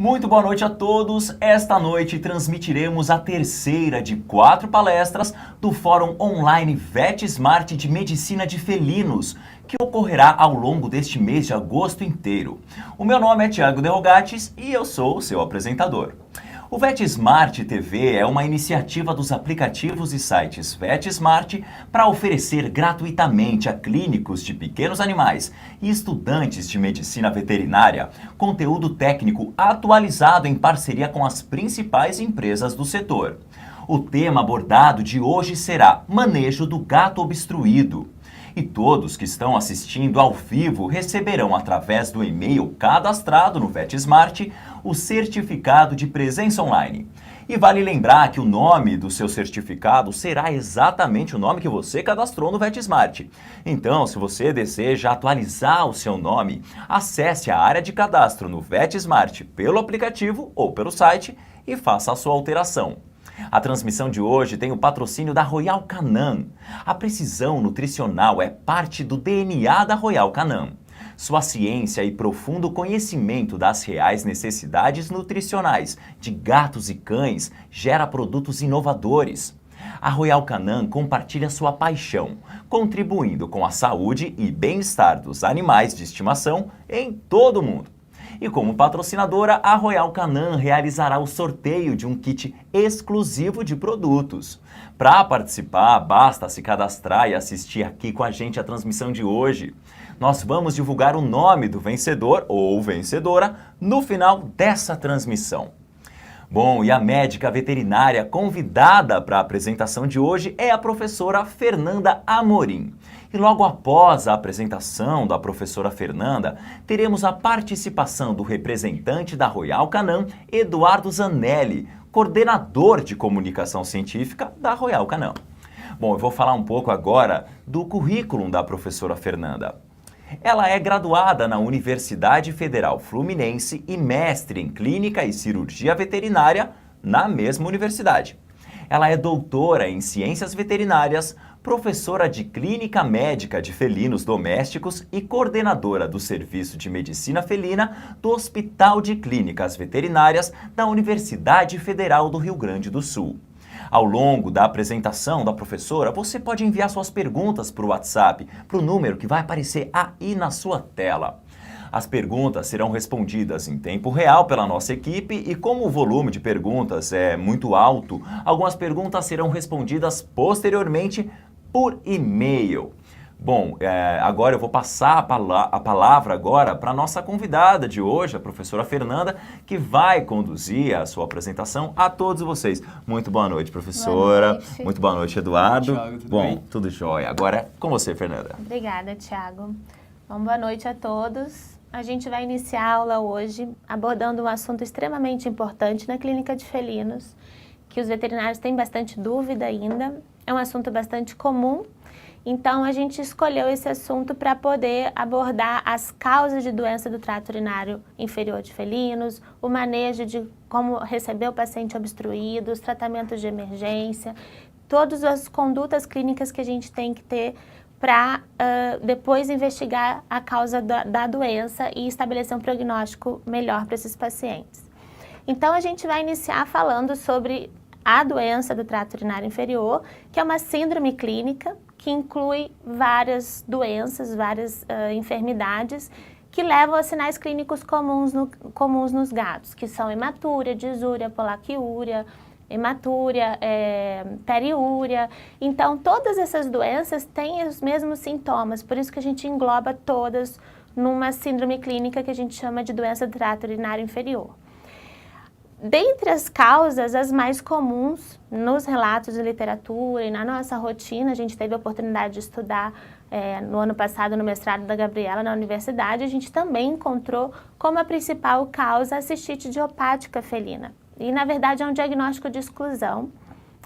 Muito boa noite a todos. Esta noite transmitiremos a terceira de 4 palestras do Fórum Online VetSmart de Medicina de Felinos, que ocorrerá ao longo deste mês de agosto inteiro. O meu nome é Thiago De Rogatis e eu sou o seu apresentador. O VetSmart TV é uma iniciativa dos aplicativos e sites VetSmart para oferecer gratuitamente a clínicos de pequenos animais e estudantes de medicina veterinária conteúdo técnico atualizado em parceria com as principais empresas do setor. O tema abordado de hoje será manejo do gato obstruído. E todos que estão assistindo ao vivo receberão, através do e-mail cadastrado no VetSmart, o certificado de presença online. E vale lembrar que o nome do seu certificado será exatamente o nome que você cadastrou no VetSmart. Então, se você deseja atualizar o seu nome, acesse a área de cadastro no VetSmart pelo aplicativo ou pelo site e faça a sua alteração. A transmissão de hoje tem o patrocínio da Royal Canin. A precisão nutricional é parte do DNA da Royal Canin. Sua ciência e profundo conhecimento das reais necessidades nutricionais de gatos e cães gera produtos inovadores. A Royal Canin compartilha sua paixão, contribuindo com a saúde e bem-estar dos animais de estimação em todo o mundo. E como patrocinadora, a Royal Canin realizará o sorteio de um kit exclusivo de produtos. Para participar, basta se cadastrar e assistir aqui com a gente a transmissão de hoje. Nós vamos divulgar o nome do vencedor ou vencedora no final dessa transmissão. Bom, e a médica veterinária convidada para a apresentação de hoje é a professora Fernanda Amorim. E logo após a apresentação da professora Fernanda, teremos a participação do representante da Royal Canin, Eduardo Zanelli, coordenador de comunicação científica da Royal Canin. Bom, eu vou falar um pouco agora do currículo da professora Fernanda. Ela é graduada na Universidade Federal Fluminense e mestre em Clínica e Cirurgia Veterinária na mesma universidade. Ela é doutora em Ciências Veterinárias, professora de Clínica Médica de Felinos Domésticos e coordenadora do Serviço de Medicina Felina do Hospital de Clínicas Veterinárias da Universidade Federal do Rio Grande do Sul. Ao longo da apresentação da professora, você pode enviar suas perguntas para o WhatsApp, para o número que vai aparecer aí na sua tela. As perguntas serão respondidas em tempo real pela nossa equipe e como o volume de perguntas é muito alto, algumas perguntas serão respondidas posteriormente por e-mail. Bom, agora eu vou passar a palavra agora para a nossa convidada de hoje, a professora Fernanda, que vai conduzir a sua apresentação a todos vocês. Muito boa noite, professora. Boa noite. Muito boa noite, Eduardo. Thiago, tudo bem? Tudo jóia. Agora é com você, Fernanda. Obrigada, Thiago. Bom, boa noite a todos. A gente vai iniciar a aula hoje abordando um assunto extremamente importante na clínica de felinos, que os veterinários têm bastante dúvida ainda. É um assunto bastante comum. Então, a gente escolheu esse assunto para poder abordar as causas de doença do trato urinário inferior de felinos, o manejo de como receber o paciente obstruído, os tratamentos de emergência, todas as condutas clínicas que a gente tem que ter para depois investigar a causa da doença e estabelecer um prognóstico melhor para esses pacientes. Então, a gente vai iniciar falando sobre a doença do trato urinário inferior, que é uma síndrome clínica, que inclui várias doenças, várias enfermidades que levam a sinais clínicos comuns nos gatos, que são hematúria, disúria, polaquiúria, hematúria, periúria. Então, todas essas doenças têm os mesmos sintomas, por isso que a gente engloba todas numa síndrome clínica que a gente chama de doença do trato urinário inferior. Dentre as causas, as mais comuns nos relatos de literatura e na nossa rotina, a gente teve a oportunidade de estudar no ano passado no mestrado da Gabriela na universidade, a gente também encontrou como a principal causa a cistite idiopática felina. E na verdade é um diagnóstico de exclusão.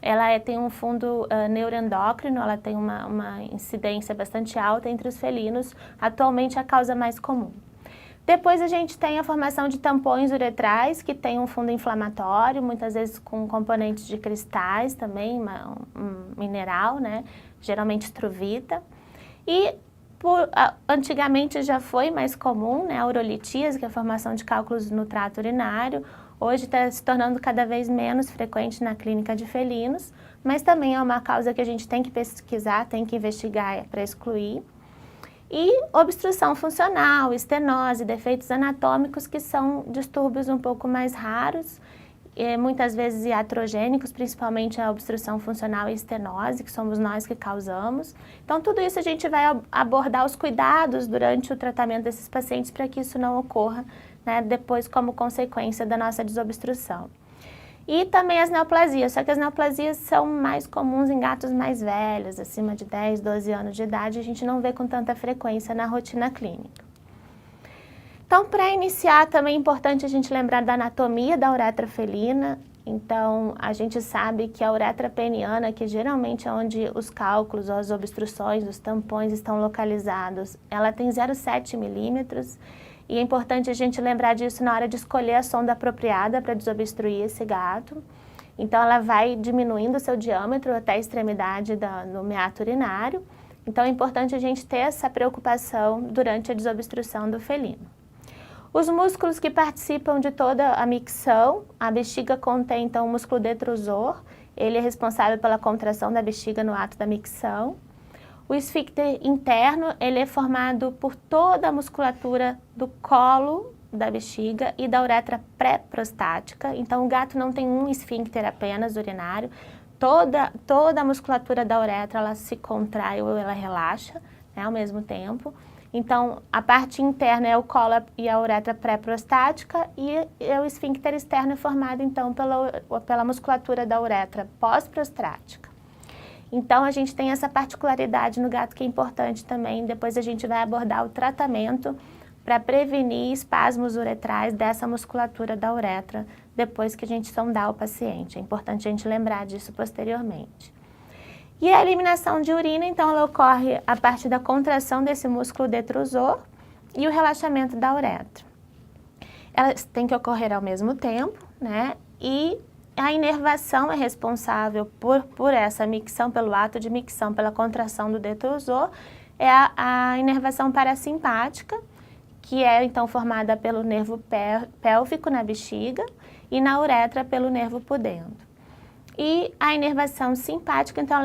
Ela tem um fundo neuroendócrino, ela tem uma incidência bastante alta entre os felinos, atualmente a causa mais comum. Depois a gente tem a formação de tampões uretrais, que tem um fundo inflamatório, muitas vezes com componentes de cristais também, um mineral, né? Geralmente estruvita. E Antigamente já foi mais comum, né, a urolitíase, que é a formação de cálculos no trato urinário. Hoje está se tornando cada vez menos frequente na clínica de felinos, mas também é uma causa que a gente tem que pesquisar, tem que investigar para excluir. E obstrução funcional, estenose, defeitos anatômicos, que são distúrbios um pouco mais raros, muitas vezes iatrogênicos, principalmente a obstrução funcional e estenose, que somos nós que causamos. Então, tudo isso a gente vai abordar os cuidados durante o tratamento desses pacientes para que isso não ocorra, né, depois como consequência da nossa desobstrução. E também as neoplasias, só que as neoplasias são mais comuns em gatos mais velhos, acima de 10, 12 anos de idade, a gente não vê com tanta frequência na rotina clínica. Então, para iniciar, também é importante a gente lembrar da anatomia da uretra felina. Então, a gente sabe que a uretra peniana, que geralmente é onde os cálculos, as obstruções, os tampões estão localizados, ela tem 0,7 milímetros. E é importante a gente lembrar disso na hora de escolher a sonda apropriada para desobstruir esse gato. Então, ela vai diminuindo o seu diâmetro até a extremidade do meato urinário. Então, é importante a gente ter essa preocupação durante a desobstrução do felino. Os músculos que participam de toda a micção, a bexiga contém então o músculo detrusor, ele é responsável pela contração da bexiga no ato da micção. O esfíncter interno, ele é formado por toda a musculatura do colo da bexiga e da uretra pré-prostática. Então, o gato não tem um esfíncter apenas urinário. Toda a musculatura da uretra, ela se contrai ou ela relaxa, né, ao mesmo tempo. Então, a parte interna é o colo e a uretra pré-prostática e o esfíncter externo é formado, então, pela musculatura da uretra pós-prostática. Então, a gente tem essa particularidade no gato que é importante também. Depois a gente vai abordar o tratamento para prevenir espasmos uretrais dessa musculatura da uretra, depois que a gente sondar o paciente. É importante a gente lembrar disso posteriormente. E a eliminação de urina, então, ela ocorre a partir da contração desse músculo detrusor e o relaxamento da uretra. Elas têm que ocorrer ao mesmo tempo, né? E a inervação é responsável por essa micção, pelo ato de micção, pela contração do detrusor, é a inervação parasimpática, que é, então, formada pelo nervo pélvico na bexiga e na uretra pelo nervo pudendo. E a inervação simpática, então,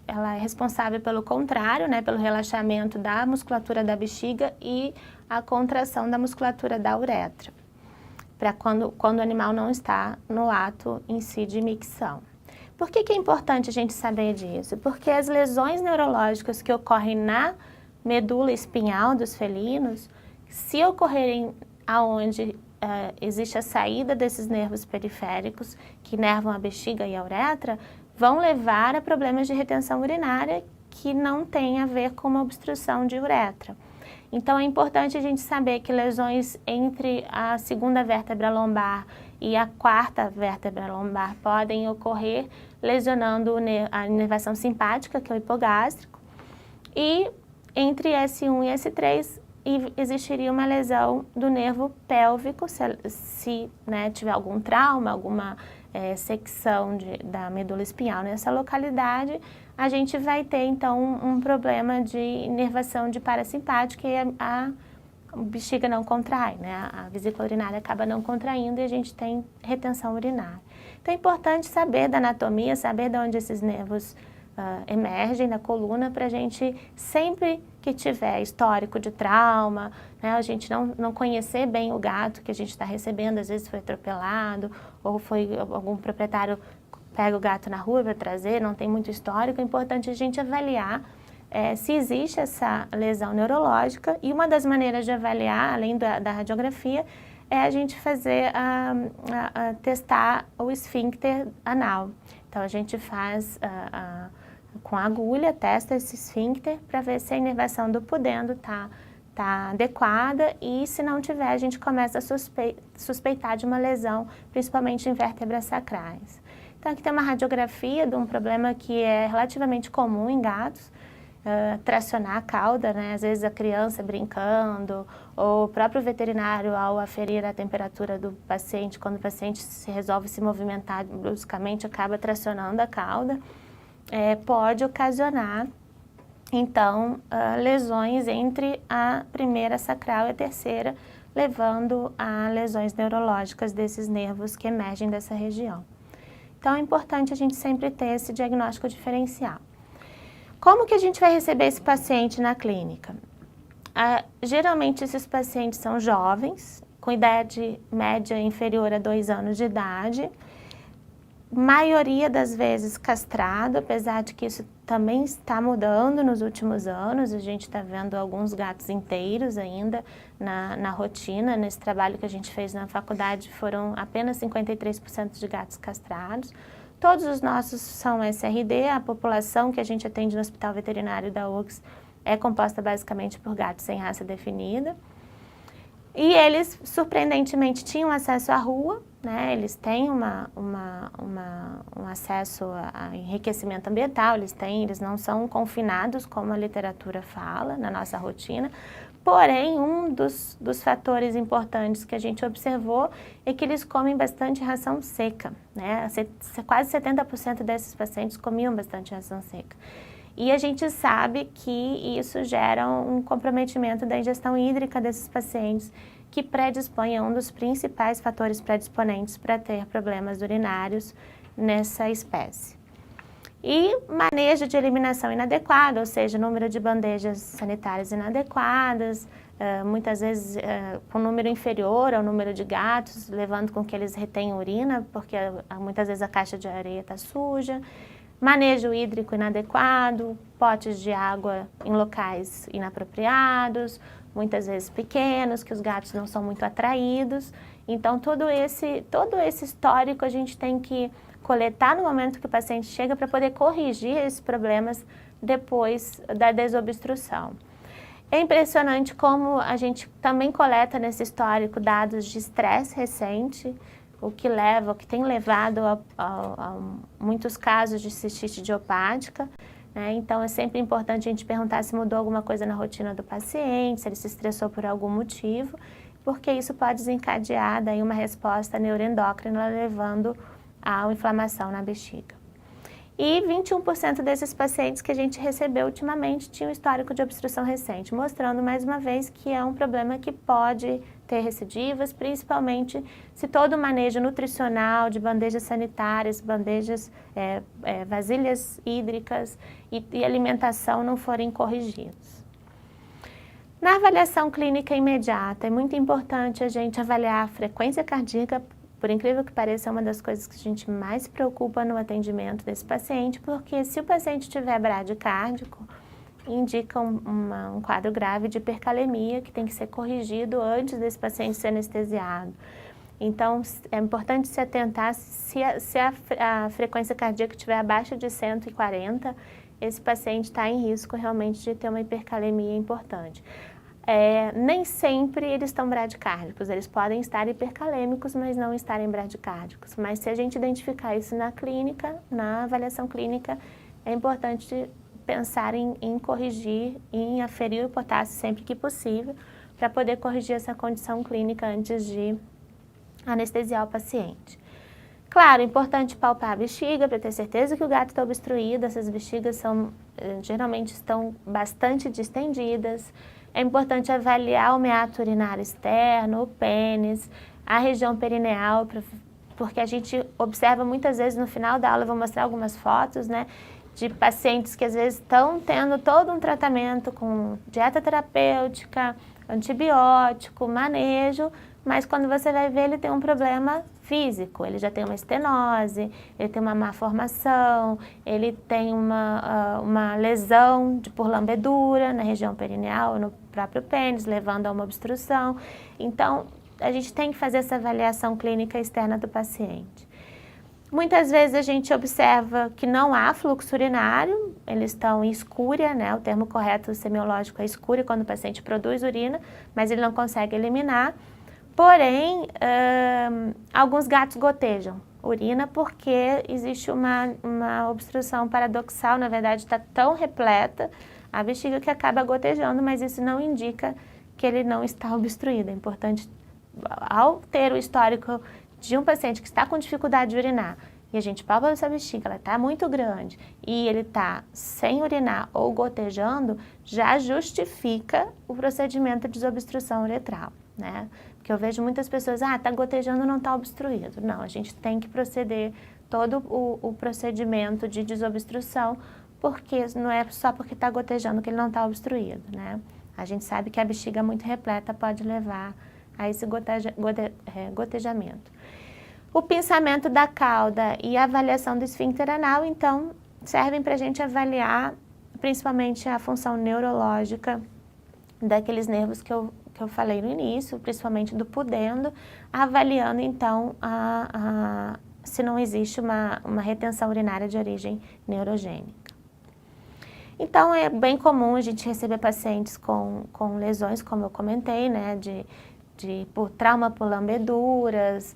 ela é responsável pelo contrário, né, pelo relaxamento da musculatura da bexiga e a contração da musculatura da uretra, para quando o animal não está no ato em si de micção. Por que é importante a gente saber disso? Porque as lesões neurológicas que ocorrem na medula espinhal dos felinos, se ocorrerem aonde existe a saída desses nervos periféricos que nervam a bexiga e a uretra, vão levar a problemas de retenção urinária que não tem a ver com uma obstrução de uretra. Então, é importante a gente saber que lesões entre a segunda vértebra lombar e a quarta vértebra lombar podem ocorrer lesionando a inervação simpática, que é o hipogástrico, e entre S1 e S3 existiria uma lesão do nervo pélvico, se né, tiver algum trauma, alguma secção da medula espinhal nessa localidade, a gente vai ter então um problema de inervação de parasimpática e a bexiga não contrai, né? A vesícula urinária acaba não contraindo e a gente tem retenção urinária. Então é importante saber da anatomia, saber de onde esses nervos emergem da coluna, para a gente, sempre que tiver histórico de trauma, né, a gente não conhecer bem o gato que a gente está recebendo, às vezes foi atropelado, ou foi algum proprietário pega o gato na rua para trazer, não tem muito histórico, é importante a gente avaliar se existe essa lesão neurológica, e uma das maneiras de avaliar, além da radiografia, é a gente fazer, testar o esfíncter anal. Então, a gente faz com a agulha, testa esse esfíncter para ver se a inervação do pudendo está adequada, e se não tiver, a gente começa a suspeitar de uma lesão, principalmente em vértebras sacrais. Então, aqui tem uma radiografia de um problema que é relativamente comum em gatos, tracionar a cauda, né? Às vezes a criança brincando, ou o próprio veterinário, ao aferir a temperatura do paciente, quando o paciente resolve se movimentar bruscamente, acaba tracionando a cauda, pode ocasionar então, lesões entre a primeira sacral e a terceira, levando a lesões neurológicas desses nervos que emergem dessa região. Então, é importante a gente sempre ter esse diagnóstico diferencial. Como que a gente vai receber esse paciente na clínica? Geralmente, esses pacientes são jovens, com idade média inferior a 2 anos de idade, maioria das vezes castrado, apesar de que isso também está mudando nos últimos anos. A gente está vendo alguns gatos inteiros ainda na rotina. Nesse trabalho que a gente fez na faculdade, foram apenas 53% de gatos castrados. Todos os nossos são SRD, a população que a gente atende no Hospital Veterinário da UFRGS é composta basicamente por gatos sem raça definida. E eles, surpreendentemente, tinham acesso à rua, né? Eles têm um acesso a enriquecimento ambiental, eles não são confinados, como a literatura fala, na nossa rotina. Porém, um dos fatores importantes que a gente observou é que eles comem bastante ração seca, né? Quase 70% desses pacientes comiam bastante ração seca. E a gente sabe que isso gera um comprometimento da ingestão hídrica desses pacientes, que predispõe a um dos principais fatores predisponentes para ter problemas urinários nessa espécie. E manejo de eliminação inadequado, ou seja, número de bandejas sanitárias inadequadas, muitas vezes com número inferior ao número de gatos, levando com que eles retenham urina, porque muitas vezes a caixa de areia está suja. Manejo hídrico inadequado, potes de água em locais inapropriados, muitas vezes pequenos, que os gatos não são muito atraídos. Então, todo esse histórico a gente tem que coletar no momento que o paciente chega para poder corrigir esses problemas depois da desobstrução. É impressionante como a gente também coleta nesse histórico dados de estresse recente, o que tem levado a muitos casos de cistite idiopática, né? Então, é sempre importante a gente perguntar se mudou alguma coisa na rotina do paciente, se ele se estressou por algum motivo, porque isso pode desencadear daí uma resposta neuroendócrina levando a inflamação na bexiga. E 21% desses pacientes que a gente recebeu ultimamente tinham histórico de obstrução recente, mostrando mais uma vez que é um problema que pode ter recidivas, principalmente se todo o manejo nutricional de bandejas sanitárias, vasilhas hídricas e alimentação não forem corrigidos. Na avaliação clínica imediata, é muito importante a gente avaliar a frequência cardíaca. Por incrível que pareça, é uma das coisas que a gente mais se preocupa no atendimento desse paciente, porque se o paciente tiver bradicárdico, indica um quadro grave de hipercalemia que tem que ser corrigido antes desse paciente ser anestesiado. Então, é importante se atentar, se a frequência cardíaca estiver abaixo de 140, esse paciente está em risco realmente de ter uma hipercalemia importante. Nem sempre eles estão bradicárdicos, eles podem estar hipercalêmicos, mas não estarem bradicárdicos. Mas se a gente identificar isso na clínica, na avaliação clínica, é importante pensar em corrigir, em aferir o potássio sempre que possível, para poder corrigir essa condição clínica antes de anestesiar o paciente. Claro, é importante palpar a bexiga para ter certeza que o gato está obstruído. Essas bexigas geralmente estão bastante distendidas. É importante avaliar o meato urinário externo, o pênis, a região perineal, porque a gente observa muitas vezes no final da aula, eu vou mostrar algumas fotos, né, de pacientes que às vezes estão tendo todo um tratamento com dieta terapêutica, antibiótico, manejo, mas quando você vai ver ele tem um problema físico, ele já tem uma estenose, ele tem uma má formação, ele tem uma lesão por lambedura na região perineal, no próprio pênis, levando a uma obstrução. Então, a gente tem que fazer essa avaliação clínica externa do paciente. Muitas vezes a gente observa que não há fluxo urinário, eles estão em escúria, né? O termo correto semiológico é escúria, quando o paciente produz urina, mas ele não consegue eliminar. Porém, alguns gatos gotejam urina porque existe uma obstrução paradoxal, na verdade está tão repleta a bexiga que acaba gotejando, mas isso não indica que ele não está obstruído. É importante, ao ter o histórico de um paciente que está com dificuldade de urinar e a gente palpa essa bexiga, ela está muito grande e ele está sem urinar ou gotejando, já justifica o procedimento de desobstrução uretral, né? Porque eu vejo muitas pessoas, está gotejando, não está obstruído. Não, a gente tem que proceder todo o procedimento de desobstrução, porque não é só porque está gotejando que ele não está obstruído, né? A gente sabe que a bexiga muito repleta pode levar a esse gotejamento. O pinçamento da cauda e a avaliação do esfíncter anal, então, servem para a gente avaliar principalmente a função neurológica daqueles nervos que eu falei no início, principalmente do pudendo, avaliando então se não existe uma retenção urinária de origem neurogênica. Então é bem comum a gente receber pacientes com lesões, como eu comentei, né, por trauma por lambeduras,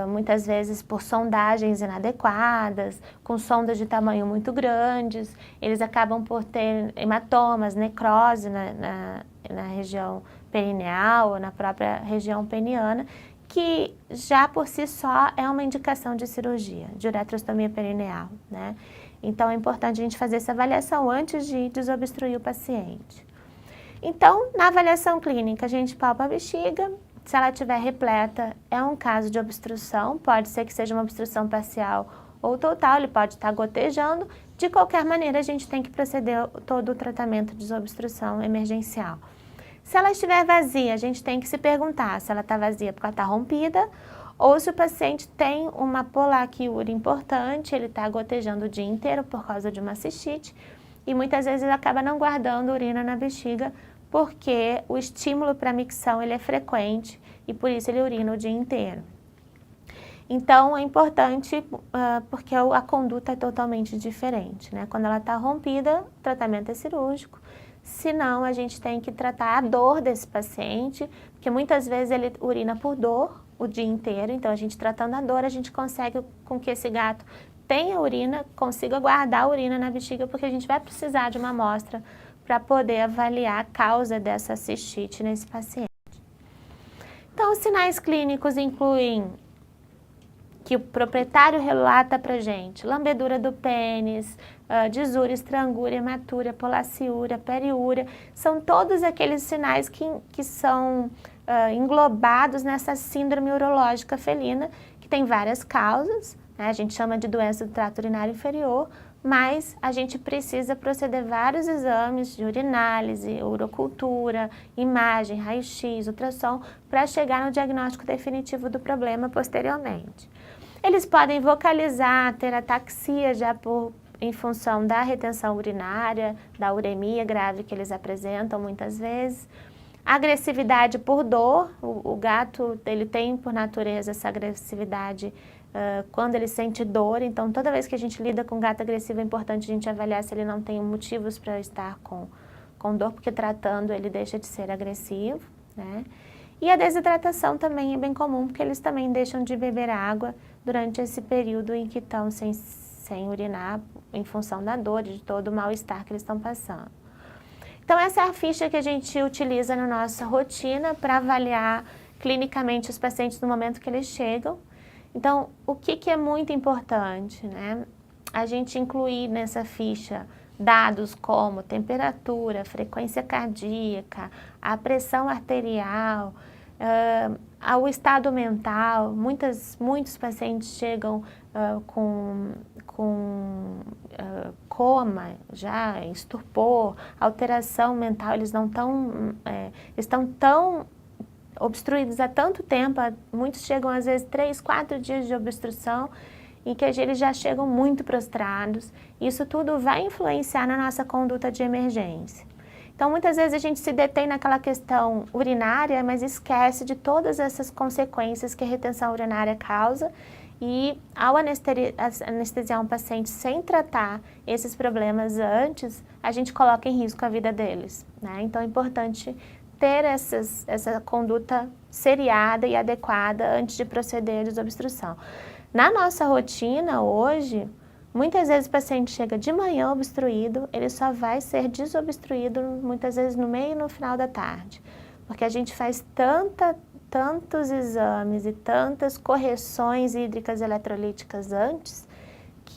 muitas vezes por sondagens inadequadas, com sondas de tamanho muito grandes, eles acabam por ter hematomas, necrose na região perineal ou na própria região peniana, que já por si só é uma indicação de cirurgia, de uretrostomia perineal, né? Então é importante a gente fazer essa avaliação antes de desobstruir o paciente. Então, na avaliação clínica, a gente palpa a bexiga, se ela estiver repleta, é um caso de obstrução, pode ser que seja uma obstrução parcial ou total, ele pode estar gotejando, de qualquer maneira a gente tem que proceder todo o tratamento de desobstrução emergencial. Se ela estiver vazia, a gente tem que se perguntar se ela está vazia porque ela está rompida ou se o paciente tem uma polaquiúria importante, ele está gotejando o dia inteiro por causa de uma cistite e muitas vezes ele acaba não guardando urina na bexiga porque o estímulo para a micção ele é frequente e por isso ele urina o dia inteiro. Então é importante porque a conduta é totalmente diferente, né? Quando ela está rompida, o tratamento é cirúrgico. Senão, a gente tem que tratar a dor desse paciente, porque muitas vezes ele urina por dor o dia inteiro, então a gente tratando a dor, a gente consegue com que esse gato tenha urina, consiga guardar a urina na bexiga, porque a gente vai precisar de uma amostra para poder avaliar a causa dessa cistite nesse paciente. Então, os sinais clínicos incluem que o proprietário relata para gente, lambedura do pênis, disúria, estrangúria, hematúria, polaciúria, periúria, são todos aqueles sinais que são englobados nessa síndrome urológica felina, que tem várias causas, né? A gente chama de doença do trato urinário inferior, mas a gente precisa proceder vários exames de urinálise, urocultura, imagem, raio-x, ultrassom, para chegar no diagnóstico definitivo do problema posteriormente. Eles podem vocalizar, ter ataxia já em função da retenção urinária, da uremia grave que eles apresentam muitas vezes. Agressividade por dor, o gato ele tem por natureza essa agressividade quando ele sente dor, então toda vez que a gente lida com gato agressivo é importante a gente avaliar se ele não tem motivos para estar com dor, porque tratando ele deixa de ser agressivo, né? E a desidratação também é bem comum, porque eles também deixam de beber água durante esse período em que estão sem urinar, em função da dor, de todo o mal-estar que eles estão passando. Então essa é a ficha que a gente utiliza na nossa rotina para avaliar clinicamente os pacientes no momento que eles chegam. Então, o que é muito importante, né? A gente incluir nessa ficha dados como temperatura, frequência cardíaca, a pressão arterial, o estado mental. Muitos pacientes chegam com coma, já estupor, alteração mental, eles não estão tão obstruídos há tanto tempo, muitos chegam às vezes 3, 4 dias de obstrução, em que eles já chegam muito prostrados. Isso tudo vai influenciar na nossa conduta de emergência. Então, muitas vezes a gente se detém naquela questão urinária, mas esquece de todas essas consequências que a retenção urinária causa. E ao anestesiar um paciente sem tratar esses problemas antes, a gente coloca em risco a vida deles, né? Então, é importante ter essa conduta seriada e adequada antes de proceder à desobstrução. Na nossa rotina hoje, muitas vezes o paciente chega de manhã obstruído, ele só vai ser desobstruído muitas vezes no meio e no final da tarde, porque a gente faz tantos exames e tantas correções hídricas eletrolíticas antes,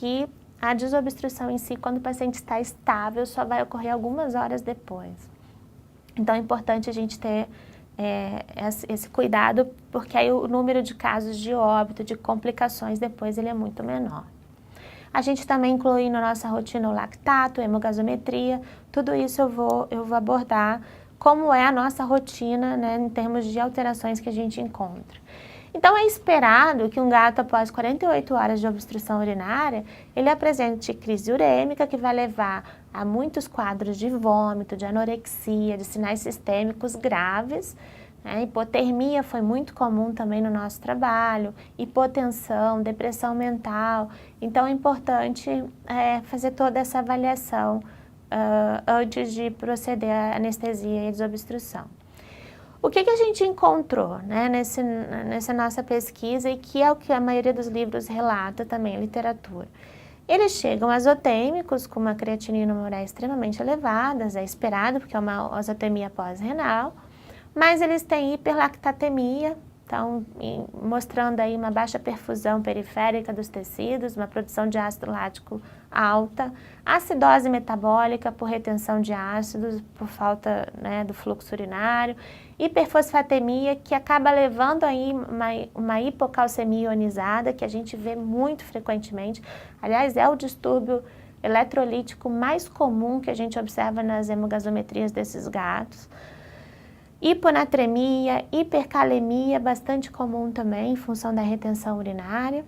que a desobstrução em si, quando o paciente está estável, só vai ocorrer algumas horas depois. Então é importante a gente ter esse cuidado, porque aí o número de casos de óbito, de complicações depois, ele é muito menor. A gente também inclui na nossa rotina o lactato, hemogasometria, tudo isso eu vou abordar como é a nossa rotina, né, em termos de alterações que a gente encontra. Então é esperado que um gato após 48 horas de obstrução urinária, ele apresente crise urêmica que vai levar a muitos quadros de vômito, de anorexia, de sinais sistêmicos graves. Hipotermia foi muito comum também no nosso trabalho, hipotensão, depressão mental. Então é importante fazer toda essa avaliação antes de proceder à anestesia e desobstrução. O que a gente encontrou, né, nessa nossa pesquisa e que é o que a maioria dos livros relata também, literatura? Eles chegam azotêmicos com uma creatinina ureia extremamente elevada, é esperado porque é uma azotemia pós-renal, mas eles têm hiperlactatemia, então mostrando aí uma baixa perfusão periférica dos tecidos, uma produção de ácido lático alta, acidose metabólica por retenção de ácidos, por falta, né, do fluxo urinário, hiperfosfatemia que acaba levando aí uma hipocalcemia ionizada, que a gente vê muito frequentemente. Aliás, é o distúrbio eletrolítico mais comum que a gente observa nas hemogasometrias desses gatos. Hiponatremia, hipercalemia, bastante comum também, em função da retenção urinária.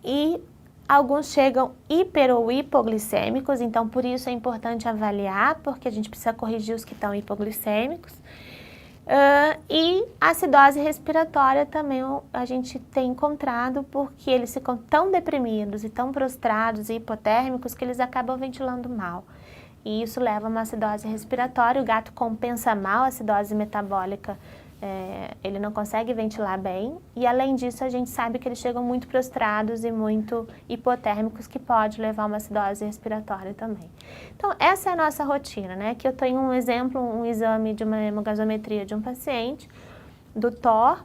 E alguns chegam hiper ou hipoglicêmicos, então por isso é importante avaliar, porque a gente precisa corrigir os que estão hipoglicêmicos. E acidose respiratória também a gente tem encontrado, porque eles ficam tão deprimidos e tão prostrados e hipotérmicos que eles acabam ventilando mal. E isso leva a uma acidose respiratória, o gato compensa mal a acidose metabólica, ele não consegue ventilar bem, e além disso a gente sabe que eles chegam muito prostrados e muito hipotérmicos, que pode levar a uma acidose respiratória também. Então essa é a nossa rotina, né? Aqui eu tenho um exemplo, um exame de uma hemogasometria de um paciente, do Thor,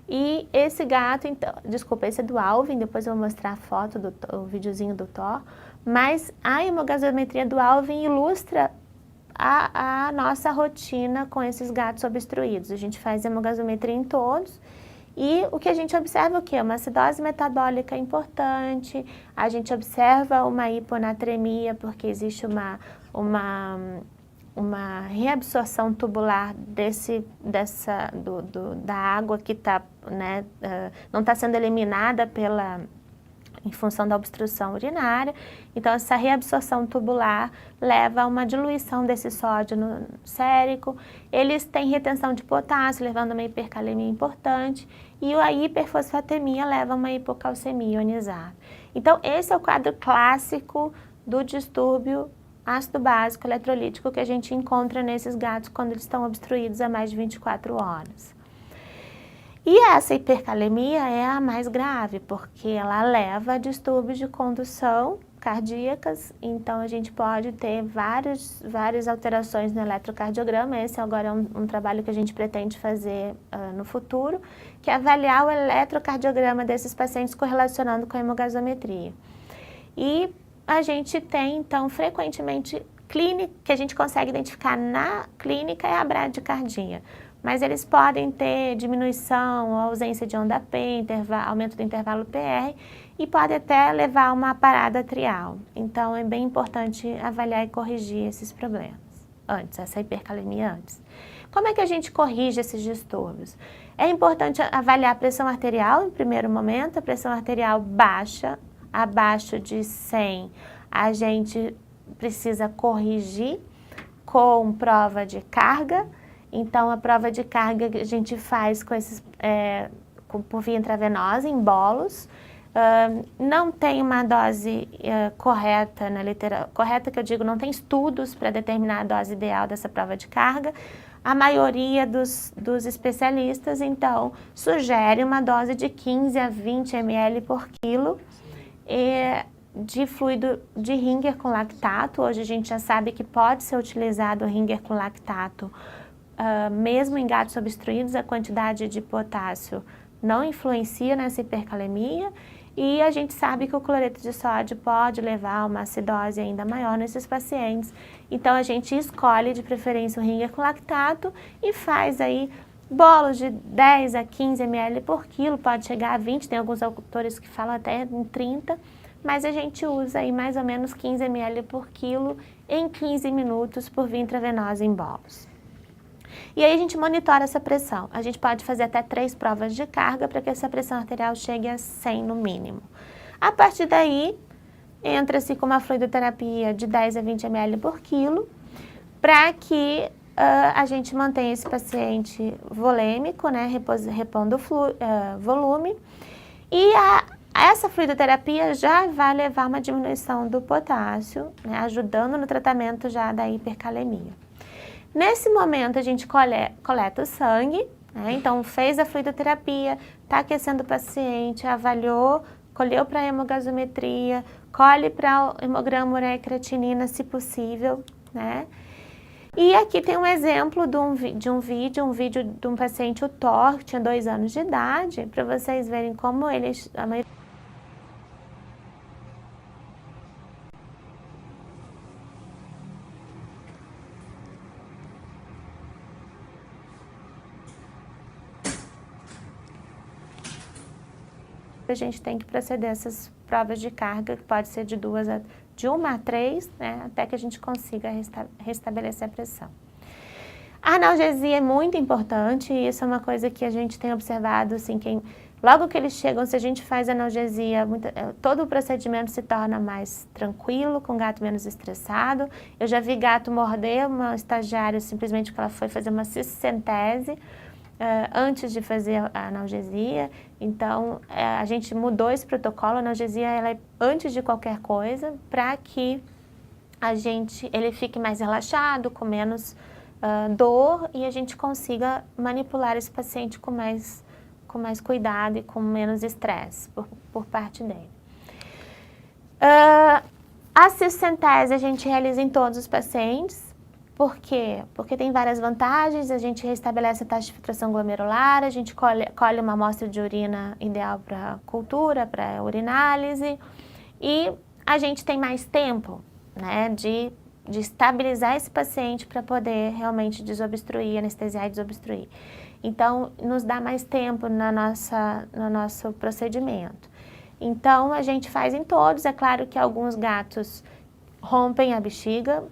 e esse gato, então, desculpa, esse é do Alvin, depois eu vou mostrar a foto, o videozinho do Thor, mas a hemogasometria do Alvin ilustra a nossa rotina com esses gatos obstruídos. A gente faz hemogasometria em todos e o que a gente observa é o quê? Uma acidose metabólica importante, a gente observa uma hiponatremia porque existe uma reabsorção tubular da água que tá, né, não está sendo eliminada em função da obstrução urinária. Então essa reabsorção tubular leva a uma diluição desse sódio no sérico. Eles têm retenção de potássio, levando a uma hipercalemia importante, e a hiperfosfatemia leva a uma hipocalcemia ionizada. Então esse é o quadro clássico do distúrbio ácido básico eletrolítico que a gente encontra nesses gatos quando eles estão obstruídos há mais de 24 horas. E essa hipercalemia é a mais grave, porque ela leva a distúrbios de condução cardíacas, então a gente pode ter várias alterações no eletrocardiograma. Esse agora é um trabalho que a gente pretende fazer no futuro, que é avaliar o eletrocardiograma desses pacientes correlacionando com a hemogasometria. E a gente tem, então, frequentemente, que a gente consegue identificar na clínica é a bradicardia. Mas eles podem ter diminuição ou ausência de onda P, aumento do intervalo PR, e pode até levar a uma parada atrial. Então é bem importante avaliar e corrigir esses problemas antes, essa hipercalemia antes. Como é que a gente corrige esses distúrbios? É importante avaliar a pressão arterial em primeiro momento, a pressão arterial baixa, abaixo de 100, a gente precisa corrigir com prova de carga. Então, a prova de carga que a gente faz por via intravenosa, em bolos. Não tem uma dose correta na literatura. Correta que eu digo, não tem estudos para determinar a dose ideal dessa prova de carga. A maioria dos especialistas, então, sugere uma dose de 15 a 20 ml por quilo de fluido de Ringer com lactato. Hoje a gente já sabe que pode ser utilizado o Ringer com lactato mesmo em gatos obstruídos. A quantidade de potássio não influencia nessa hipercalemia. E a gente sabe que o cloreto de sódio pode levar a uma acidose ainda maior nesses pacientes. Então a gente escolhe de preferência o Ringer com lactato e faz aí bolos de 10 a 15 ml por quilo, pode chegar a 20, tem alguns autores que falam até em 30, mas a gente usa aí mais ou menos 15 ml por quilo em 15 minutos por via intravenosa em bolos. E aí a gente monitora essa pressão. A gente pode fazer até 3 provas de carga para que essa pressão arterial chegue a 100 no mínimo. A partir daí, entra-se com uma fluidoterapia de 10 a 20 ml por quilo, para que a gente mantenha esse paciente volêmico, né, repondo volume. E essa fluidoterapia já vai levar a uma diminuição do potássio, né, ajudando no tratamento já da hipercalemia. Nesse momento, a gente coleta o sangue, né? Então fez a fluidoterapia, está aquecendo o paciente, avaliou, colheu para a hemogasometria, colhe para o hemograma ureia e creatinina, se possível, né? E aqui tem um exemplo de um vídeo de um paciente, o Thor, que tinha 2 anos de idade, para vocês verem como a maioria a gente tem que proceder a essas provas de carga, que pode ser de 1 a 3, né, até que a gente consiga restabelecer a pressão. A analgesia é muito importante, e isso é uma coisa que a gente tem observado, assim, logo que eles chegam, se a gente faz analgesia, todo o procedimento se torna mais tranquilo, com o gato menos estressado. Eu já vi gato morder uma estagiária simplesmente porque ela foi fazer uma ciscentese, antes de fazer a analgesia. Então, a gente mudou esse protocolo. A analgesia ela é antes de qualquer coisa, para que ele fique mais relaxado, com menos dor, e a gente consiga manipular esse paciente com mais cuidado e com menos estresse por parte dele. A ciscentese a gente realiza em todos os pacientes. Por quê? Porque tem várias vantagens. A gente restabelece a taxa de filtração glomerular, a gente colhe uma amostra de urina ideal para cultura, para urinálise, e a gente tem mais tempo, né, de estabilizar esse paciente para poder realmente desobstruir, anestesiar e desobstruir. Então, nos dá mais tempo no nosso procedimento. Então, a gente faz em todos. É claro que alguns gatos rompem a bexiga,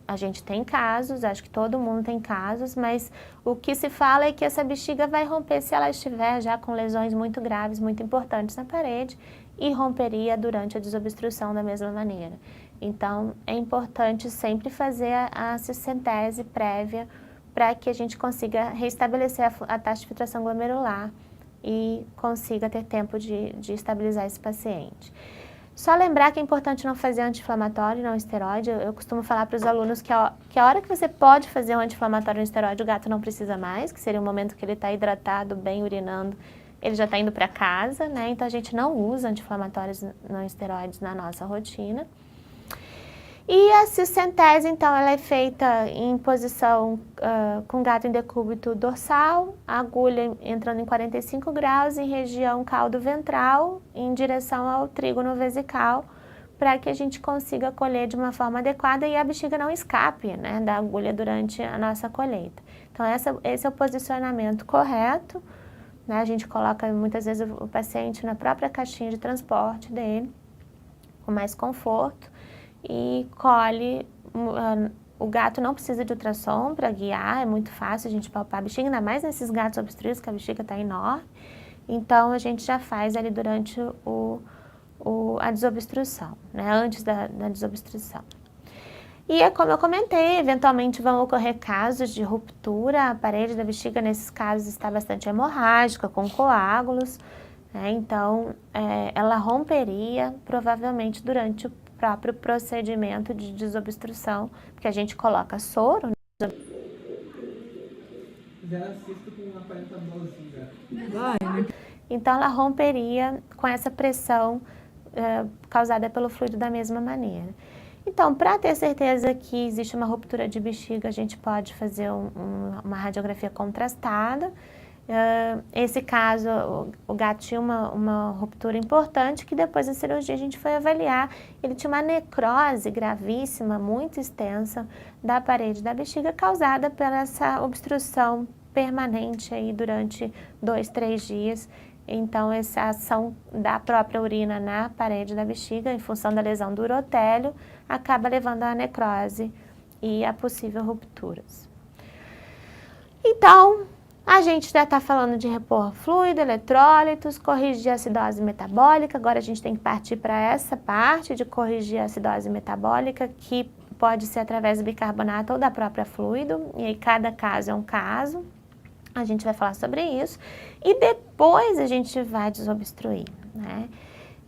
a gente tem casos, acho que todo mundo tem casos, mas o que se fala é que essa bexiga vai romper se ela estiver já com lesões muito graves, muito importantes na parede, e romperia durante a desobstrução da mesma maneira. Então, é importante sempre fazer a ciscentese prévia para que a gente consiga restabelecer a taxa de filtração glomerular e consiga ter tempo de estabilizar esse paciente. Só lembrar que é importante não fazer anti-inflamatório, não esteroide. Eu costumo falar para os alunos que a hora que você pode fazer um anti-inflamatório e um esteroide, o gato não precisa mais, que seria o momento que ele está hidratado, bem urinando, ele já está indo para casa, né? Então a gente não usa anti-inflamatórios não esteroides na nossa rotina. E a ciscentese, então, ela é feita em posição com gato em decúbito dorsal, a agulha entrando em 45 graus, em região caldo ventral, em direção ao trígono vesical, para que a gente consiga colher de uma forma adequada e a bexiga não escape, né, da agulha durante a nossa colheita. Então, esse é o posicionamento correto, né? A gente coloca muitas vezes o paciente na própria caixinha de transporte dele, com mais conforto, e colhe. O gato não precisa de ultrassom para guiar, é muito fácil a gente palpar a bexiga, ainda mais nesses gatos obstruídos, que a bexiga está enorme. Então, a gente já faz ali durante a desobstrução, né? Antes da desobstrução. E é como eu comentei, eventualmente vão ocorrer casos de ruptura, a parede da bexiga nesses casos está bastante hemorrágica, com coágulos, né? Então, ela romperia provavelmente durante o próprio procedimento de desobstrução, porque a gente coloca soro. Então ela romperia com essa pressão causada pelo fluido da mesma maneira. Então, para ter certeza que existe uma ruptura de bexiga, a gente pode fazer uma radiografia contrastada, Esse caso, o gato tinha uma ruptura importante que depois da cirurgia a gente foi avaliar. Ele tinha uma necrose gravíssima, muito extensa, da parede da bexiga, causada por essa obstrução permanente aí durante 2, 3 dias. Então, essa ação da própria urina na parede da bexiga, em função da lesão do urotélio, acaba levando à necrose e a possível rupturas. Então, a gente já está falando de repor fluido, eletrólitos, corrigir a acidose metabólica. Agora a gente tem que partir para essa parte de corrigir a acidose metabólica, que pode ser através do bicarbonato ou da própria fluido, e aí cada caso é um caso. A gente vai falar sobre isso e depois a gente vai desobstruir, né?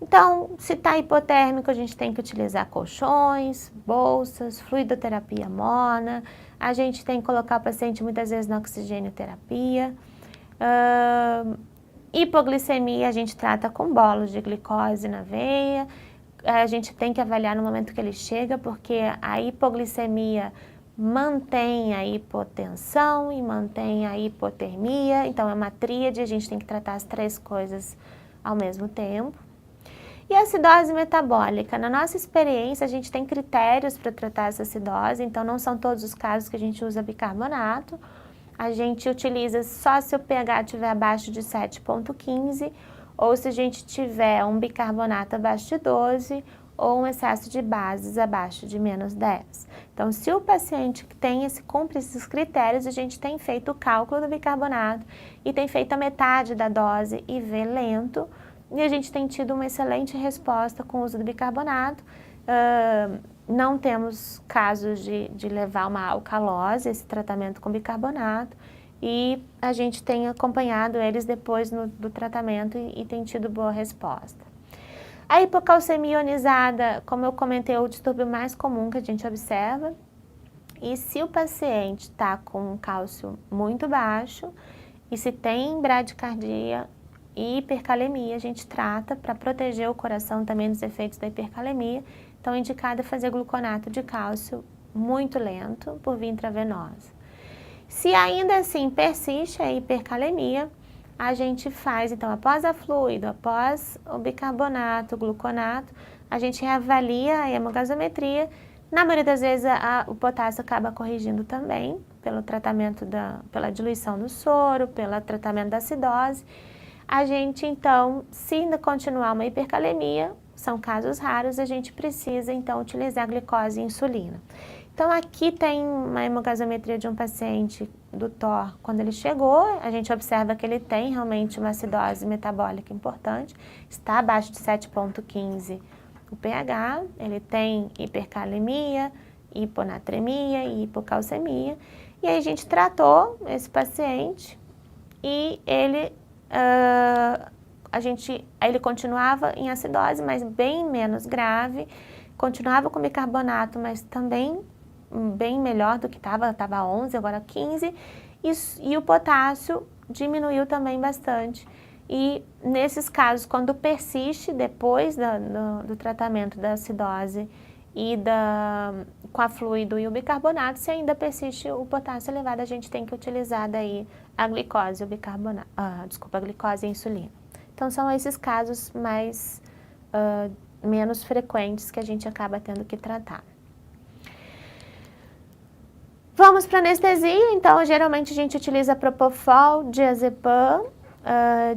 Então, se está hipotérmico, a gente tem que utilizar colchões, bolsas, fluidoterapia morna. A gente tem que colocar o paciente muitas vezes na oxigênio-terapia. Hipoglicemia a gente trata com bolos de glicose na veia. A gente tem que avaliar no momento que ele chega, porque a hipoglicemia mantém a hipotensão e mantém a hipotermia. Então, é uma tríade, a gente tem que tratar as 3 coisas ao mesmo tempo. E a acidose metabólica? Na nossa experiência, a gente tem critérios para tratar essa acidose, então não são todos os casos que a gente usa bicarbonato. A gente utiliza só se o pH estiver abaixo de 7,15, ou se a gente tiver um bicarbonato abaixo de 12, ou um excesso de bases abaixo de -10. Então, se o paciente cumpre esses critérios, a gente tem feito o cálculo do bicarbonato e tem feito a metade da dose IV lento, e a gente tem tido uma excelente resposta com o uso do bicarbonato. Não temos casos de levar uma alcalose, esse tratamento com bicarbonato, e a gente tem acompanhado eles depois do tratamento e tem tido boa resposta. A hipocalcemia ionizada, como eu comentei, é o distúrbio mais comum que a gente observa. E se o paciente está com um cálcio muito baixo e se tem bradicardia e hipercalemia, a gente trata para proteger o coração também dos efeitos da hipercalemia. Então, é indicado fazer gluconato de cálcio muito lento por via intravenosa. Se ainda assim persiste a hipercalemia, a gente faz, então, após a fluido, após o bicarbonato, o gluconato, a gente reavalia a hemogasometria. Na maioria das vezes, o potássio acaba corrigindo também, pelo tratamento pela diluição do soro, pelo tratamento da acidose. A gente, então, se ainda continuar uma hipercalemia, são casos raros, a gente precisa, então, utilizar glicose e insulina. Então, aqui tem uma hemogasometria de um paciente do TOR. Quando ele chegou, a gente observa que ele tem realmente uma acidose metabólica importante, está abaixo de 7,15 o pH, ele tem hipercalemia, hiponatremia e hipocalcemia. E aí a gente tratou esse paciente e ele ele continuava em acidose, mas bem menos grave, continuava com bicarbonato, mas também bem melhor do que estava 11, agora 15, e o potássio diminuiu também bastante. E nesses casos, quando persiste depois do tratamento da acidose e com a fluido e o bicarbonato, se ainda persiste o potássio elevado, a gente tem que utilizar daí a glicose, a glicose e a insulina. Então, são esses casos menos frequentes que a gente acaba tendo que tratar. Vamos para anestesia, então, geralmente a gente utiliza Propofol, diazepam,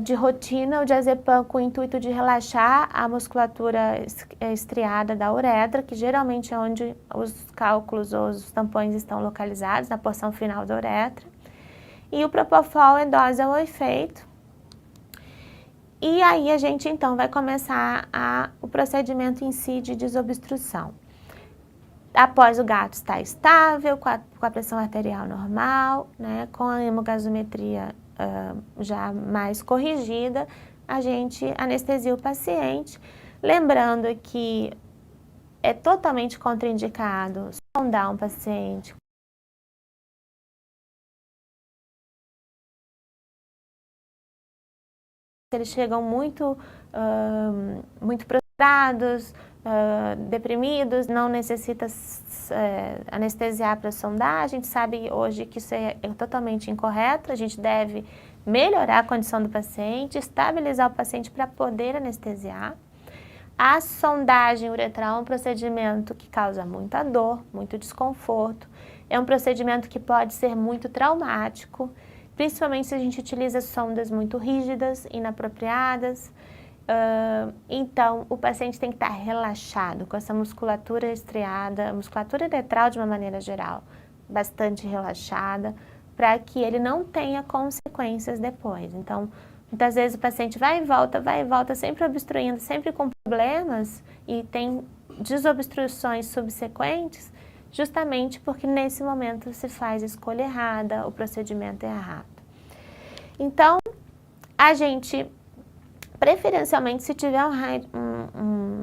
de rotina, o diazepam com o intuito de relaxar a musculatura estriada da uretra, que geralmente é onde os cálculos ou os tampões estão localizados, na porção final da uretra. E o Propofol é dose ao efeito. E aí a gente então vai começar o procedimento em si de desobstrução. Após o gato estar estável, com a pressão arterial normal, né, com a hemogasometria já mais corrigida, a gente anestesia o paciente, lembrando que é totalmente contraindicado sondar um paciente. Eles chegam muito prostrados, deprimidos, não necessita anestesiar para sondar. A gente sabe hoje que isso é totalmente incorreto, a gente deve melhorar a condição do paciente, estabilizar o paciente para poder anestesiar. A sondagem uretral é um procedimento que causa muita dor, muito desconforto, é um procedimento que pode ser muito traumático, principalmente se a gente utiliza sondas muito rígidas, inapropriadas. Então, o paciente tem que estar relaxado, com essa musculatura estriada, a musculatura uretral de uma maneira geral, bastante relaxada, para que ele não tenha consequências depois. Então, muitas vezes o paciente vai e volta, sempre obstruindo, sempre com problemas e tem desobstruções subsequentes, justamente porque nesse momento se faz a escolha errada, o procedimento é errado. Então, a gente, preferencialmente, se tiver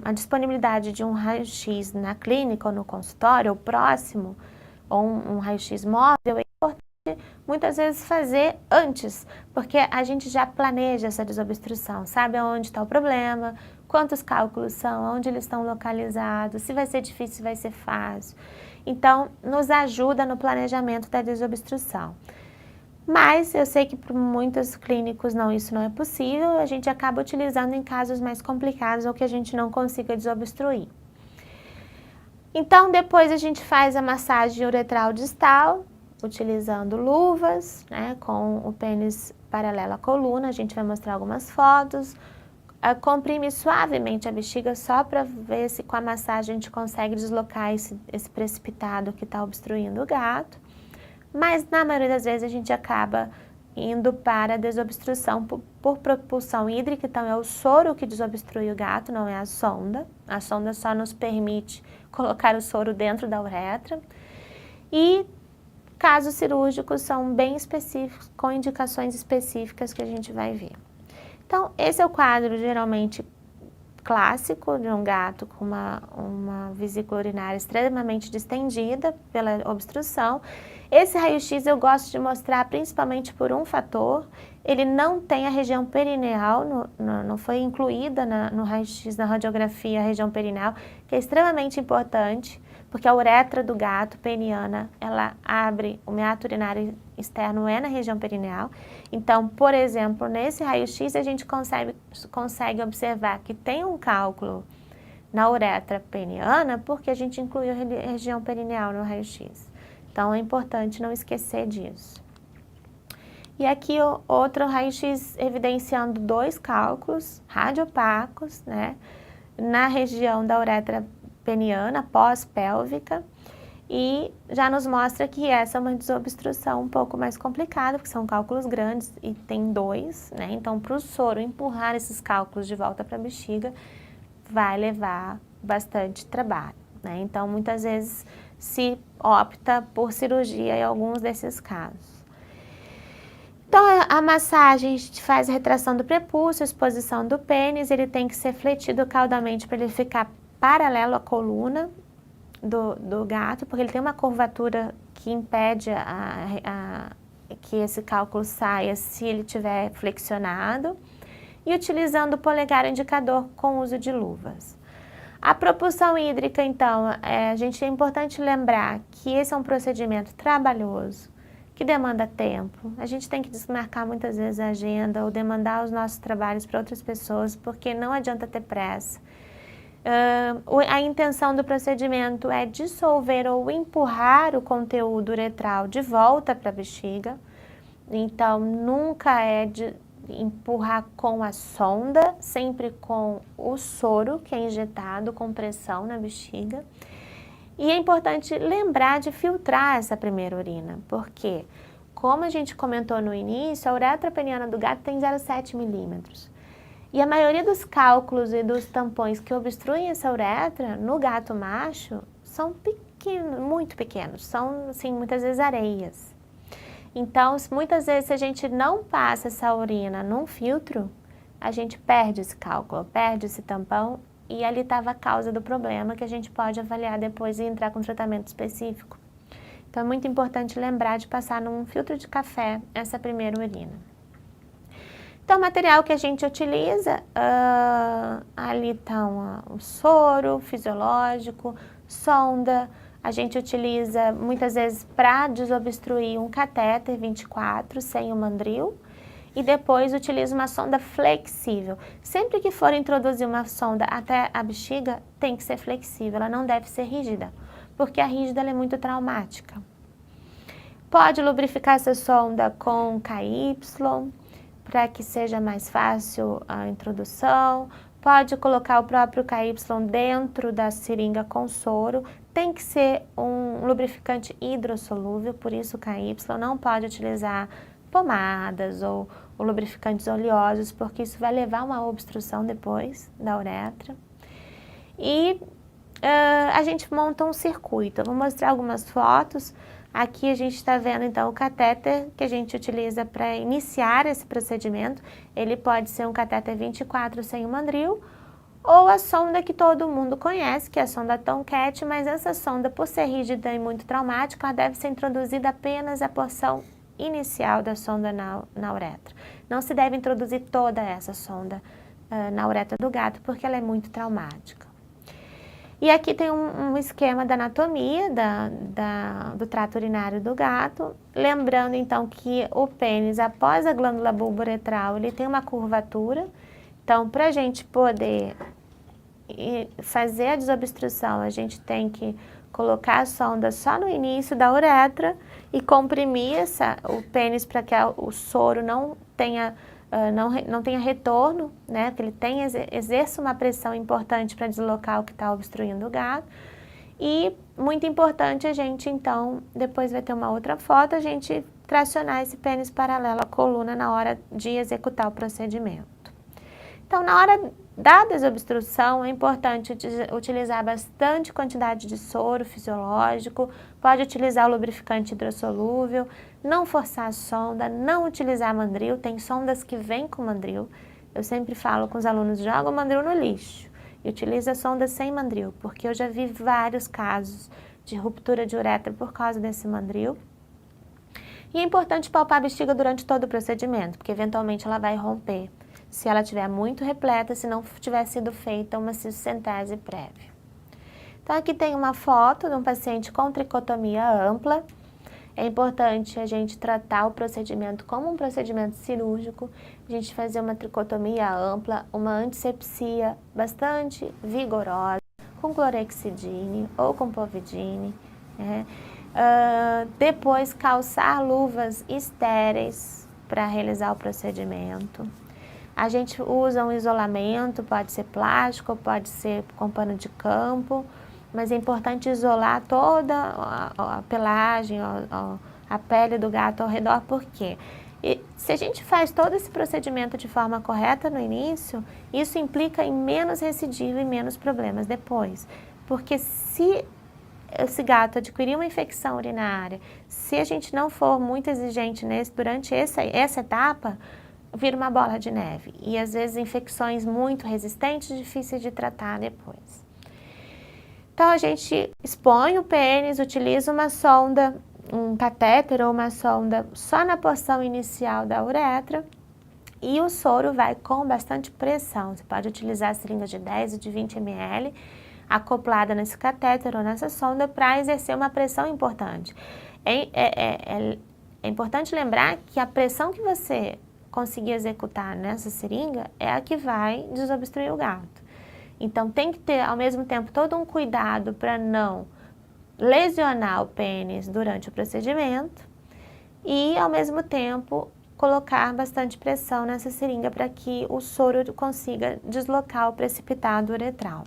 a disponibilidade de um raio-x na clínica ou no consultório, ou próximo, ou um raio-x móvel, é importante muitas vezes fazer antes, porque a gente já planeja essa desobstrução, sabe aonde está o problema, quantos cálculos são, onde eles estão localizados, se vai ser difícil, se vai ser fácil. Então, nos ajuda no planejamento da desobstrução. Mas eu sei que para muitos clínicos isso não é possível, a gente acaba utilizando em casos mais complicados ou que a gente não consiga desobstruir. Então, depois a gente faz a massagem uretral distal, utilizando luvas, né, com o pênis paralelo à coluna, a gente vai mostrar algumas fotos. Comprime suavemente a bexiga só para ver se com a massagem a gente consegue deslocar esse precipitado que está obstruindo o gato. Mas na maioria das vezes a gente acaba indo para a desobstrução por propulsão hídrica, então é o soro que desobstrui o gato, não é a sonda. A sonda só nos permite colocar o soro dentro da uretra. E casos cirúrgicos são bem específicos, com indicações específicas que a gente vai ver. Então, esse é o quadro geralmente clássico de um gato com uma vesícula urinária extremamente distendida pela obstrução. Esse raio-x eu gosto de mostrar principalmente por um fator: ele não tem a região perineal, não foi incluída no raio-x, na radiografia, a região perineal, que é extremamente importante, porque a uretra do gato peniana, ela abre, o meato urinário externo é na região perineal. Então, por exemplo, nesse raio-x a gente consegue observar que tem um cálculo na uretra peniana porque a gente incluiu a região perineal no raio-x. Então, é importante não esquecer disso. E aqui outro raio-x evidenciando 2 cálculos radiopacos, né, na região da uretra peniana, pós-pélvica, e já nos mostra que essa é uma desobstrução um pouco mais complicada, porque são cálculos grandes e tem 2, né? Então, para o soro empurrar esses cálculos de volta para a bexiga, vai levar bastante trabalho, né? Então, muitas vezes se opta por cirurgia em alguns desses casos. Então, a massagem, a gente faz a retração do prepúcio, exposição do pênis, ele tem que ser fletido caudalmente para ele ficar paralelo à coluna do gato, porque ele tem uma curvatura que impede que esse cálculo saia se ele estiver flexionado, e utilizando o polegar indicador com uso de luvas. A propulsão hídrica, então, é importante lembrar que esse é um procedimento trabalhoso, que demanda tempo. A gente tem que desmarcar muitas vezes a agenda ou demandar os nossos trabalhos para outras pessoas, porque não adianta ter pressa. A intenção do procedimento é dissolver ou empurrar o conteúdo uretral de volta para a bexiga. Então, nunca é de empurrar com a sonda, sempre com o soro que é injetado com pressão na bexiga. E é importante lembrar de filtrar essa primeira urina, porque, como a gente comentou no início, a uretra peniana do gato tem 0,7 milímetros. E a maioria dos cálculos e dos tampões que obstruem essa uretra no gato macho são pequenos, muito pequenos, são assim, muitas vezes areias. Então, muitas vezes se a gente não passa essa urina num filtro, a gente perde esse cálculo, perde esse tampão e ali estava a causa do problema que a gente pode avaliar depois e entrar com tratamento específico. Então, é muito importante lembrar de passar num filtro de café essa primeira urina. Então, o material que a gente utiliza, ali estão o soro fisiológico, sonda. A gente utiliza muitas vezes para desobstruir um catéter 24 sem o mandril. E depois utiliza uma sonda flexível. Sempre que for introduzir uma sonda até a bexiga, tem que ser flexível, ela não deve ser rígida, porque a rígida ela é muito traumática. Pode lubrificar essa sonda com KY, para que seja mais fácil a introdução. Pode colocar o próprio KY dentro da seringa com soro. Tem que ser um lubrificante hidrossolúvel, por isso o KY. Não pode utilizar pomadas ou lubrificantes oleosos, porque isso vai levar a uma obstrução depois da uretra. E a gente monta um circuito. Eu vou mostrar algumas fotos. Aqui a gente está vendo então o catéter que a gente utiliza para iniciar esse procedimento. Ele pode ser um catéter 24 sem o mandril, ou a sonda que todo mundo conhece, que é a sonda Tomcat, mas essa sonda, por ser rígida e muito traumática, ela deve ser introduzida apenas a porção inicial da sonda na uretra. Não se deve introduzir toda essa sonda na uretra do gato, porque ela é muito traumática. E aqui tem um esquema da anatomia do trato urinário do gato, lembrando então que o pênis, após a glândula bulbo-uretral, ele tem uma curvatura. Então, para a gente poder fazer a desobstrução, a gente tem que colocar a sonda só no início da uretra e comprimir o pênis para que o soro não tenha retorno, né? Que ele exerça uma pressão importante para deslocar o que está obstruindo o gato. E muito importante a gente, então, depois vai ter uma outra foto, a gente tracionar esse pênis paralelo à coluna na hora de executar o procedimento. Então, na hora da desobstrução, é importante utilizar bastante quantidade de soro fisiológico, pode utilizar o lubrificante hidrossolúvel, não forçar a sonda, não utilizar mandril, tem sondas que vêm com mandril. Eu sempre falo com os alunos, joga o mandril no lixo e utiliza a sonda sem mandril, porque eu já vi vários casos de ruptura de uretra por causa desse mandril. E é importante palpar a bexiga durante todo o procedimento, porque eventualmente ela vai romper, se ela estiver muito repleta, se não tiver sido feita uma cistocentese prévia. Então aqui tem uma foto de um paciente com tricotomia ampla. É importante a gente tratar o procedimento como um procedimento cirúrgico, a gente fazer uma tricotomia ampla, uma antisepsia bastante vigorosa, com clorexidine ou com povidine, né? Depois calçar luvas estéreis para realizar o procedimento. A gente usa um isolamento, pode ser plástico, pode ser com pano de campo, mas é importante isolar toda a pelagem, a pele do gato ao redor, por quê? E se a gente faz todo esse procedimento de forma correta no início, isso implica em menos recidiva e menos problemas depois. Porque se esse gato adquirir uma infecção urinária, se a gente não for muito exigente durante essa etapa, vira uma bola de neve e às vezes infecções muito resistentes, difíceis de tratar depois. Então a gente expõe o pênis, utiliza uma sonda, um catéter ou uma sonda só na porção inicial da uretra e o soro vai com bastante pressão. Você pode utilizar seringas de 10 e de 20 ml acoplada nesse catéter ou nessa sonda para exercer uma pressão importante. É importante lembrar que a pressão que você conseguir executar nessa seringa é a que vai desobstruir o gato. Então tem que ter ao mesmo tempo todo um cuidado para não lesionar o pênis durante o procedimento e ao mesmo tempo colocar bastante pressão nessa seringa para que o soro consiga deslocar o precipitado uretral.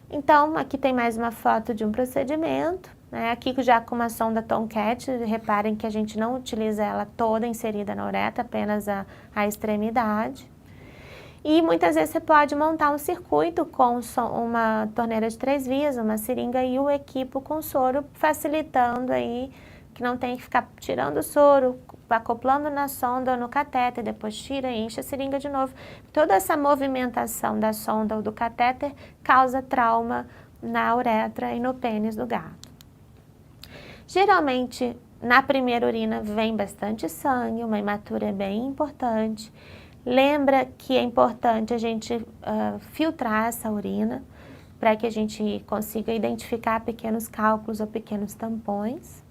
Então aqui tem mais uma foto de um procedimento. Aqui já com uma sonda Tomcat, reparem que a gente não utiliza ela toda inserida na uretra, apenas a extremidade. E muitas vezes você pode montar um circuito com uma torneira de 3 vias, uma seringa e o equipo com soro, facilitando aí que não tem que ficar tirando o soro, acoplando na sonda ou no catéter, depois tira e enche a seringa de novo. Toda essa movimentação da sonda ou do catéter causa trauma na uretra e no pênis do gato. Geralmente, Na primeira urina vem bastante sangue, uma hematura é bem importante. Lembra que é importante a gente filtrar essa urina para que a gente consiga identificar pequenos cálculos ou pequenos tampões.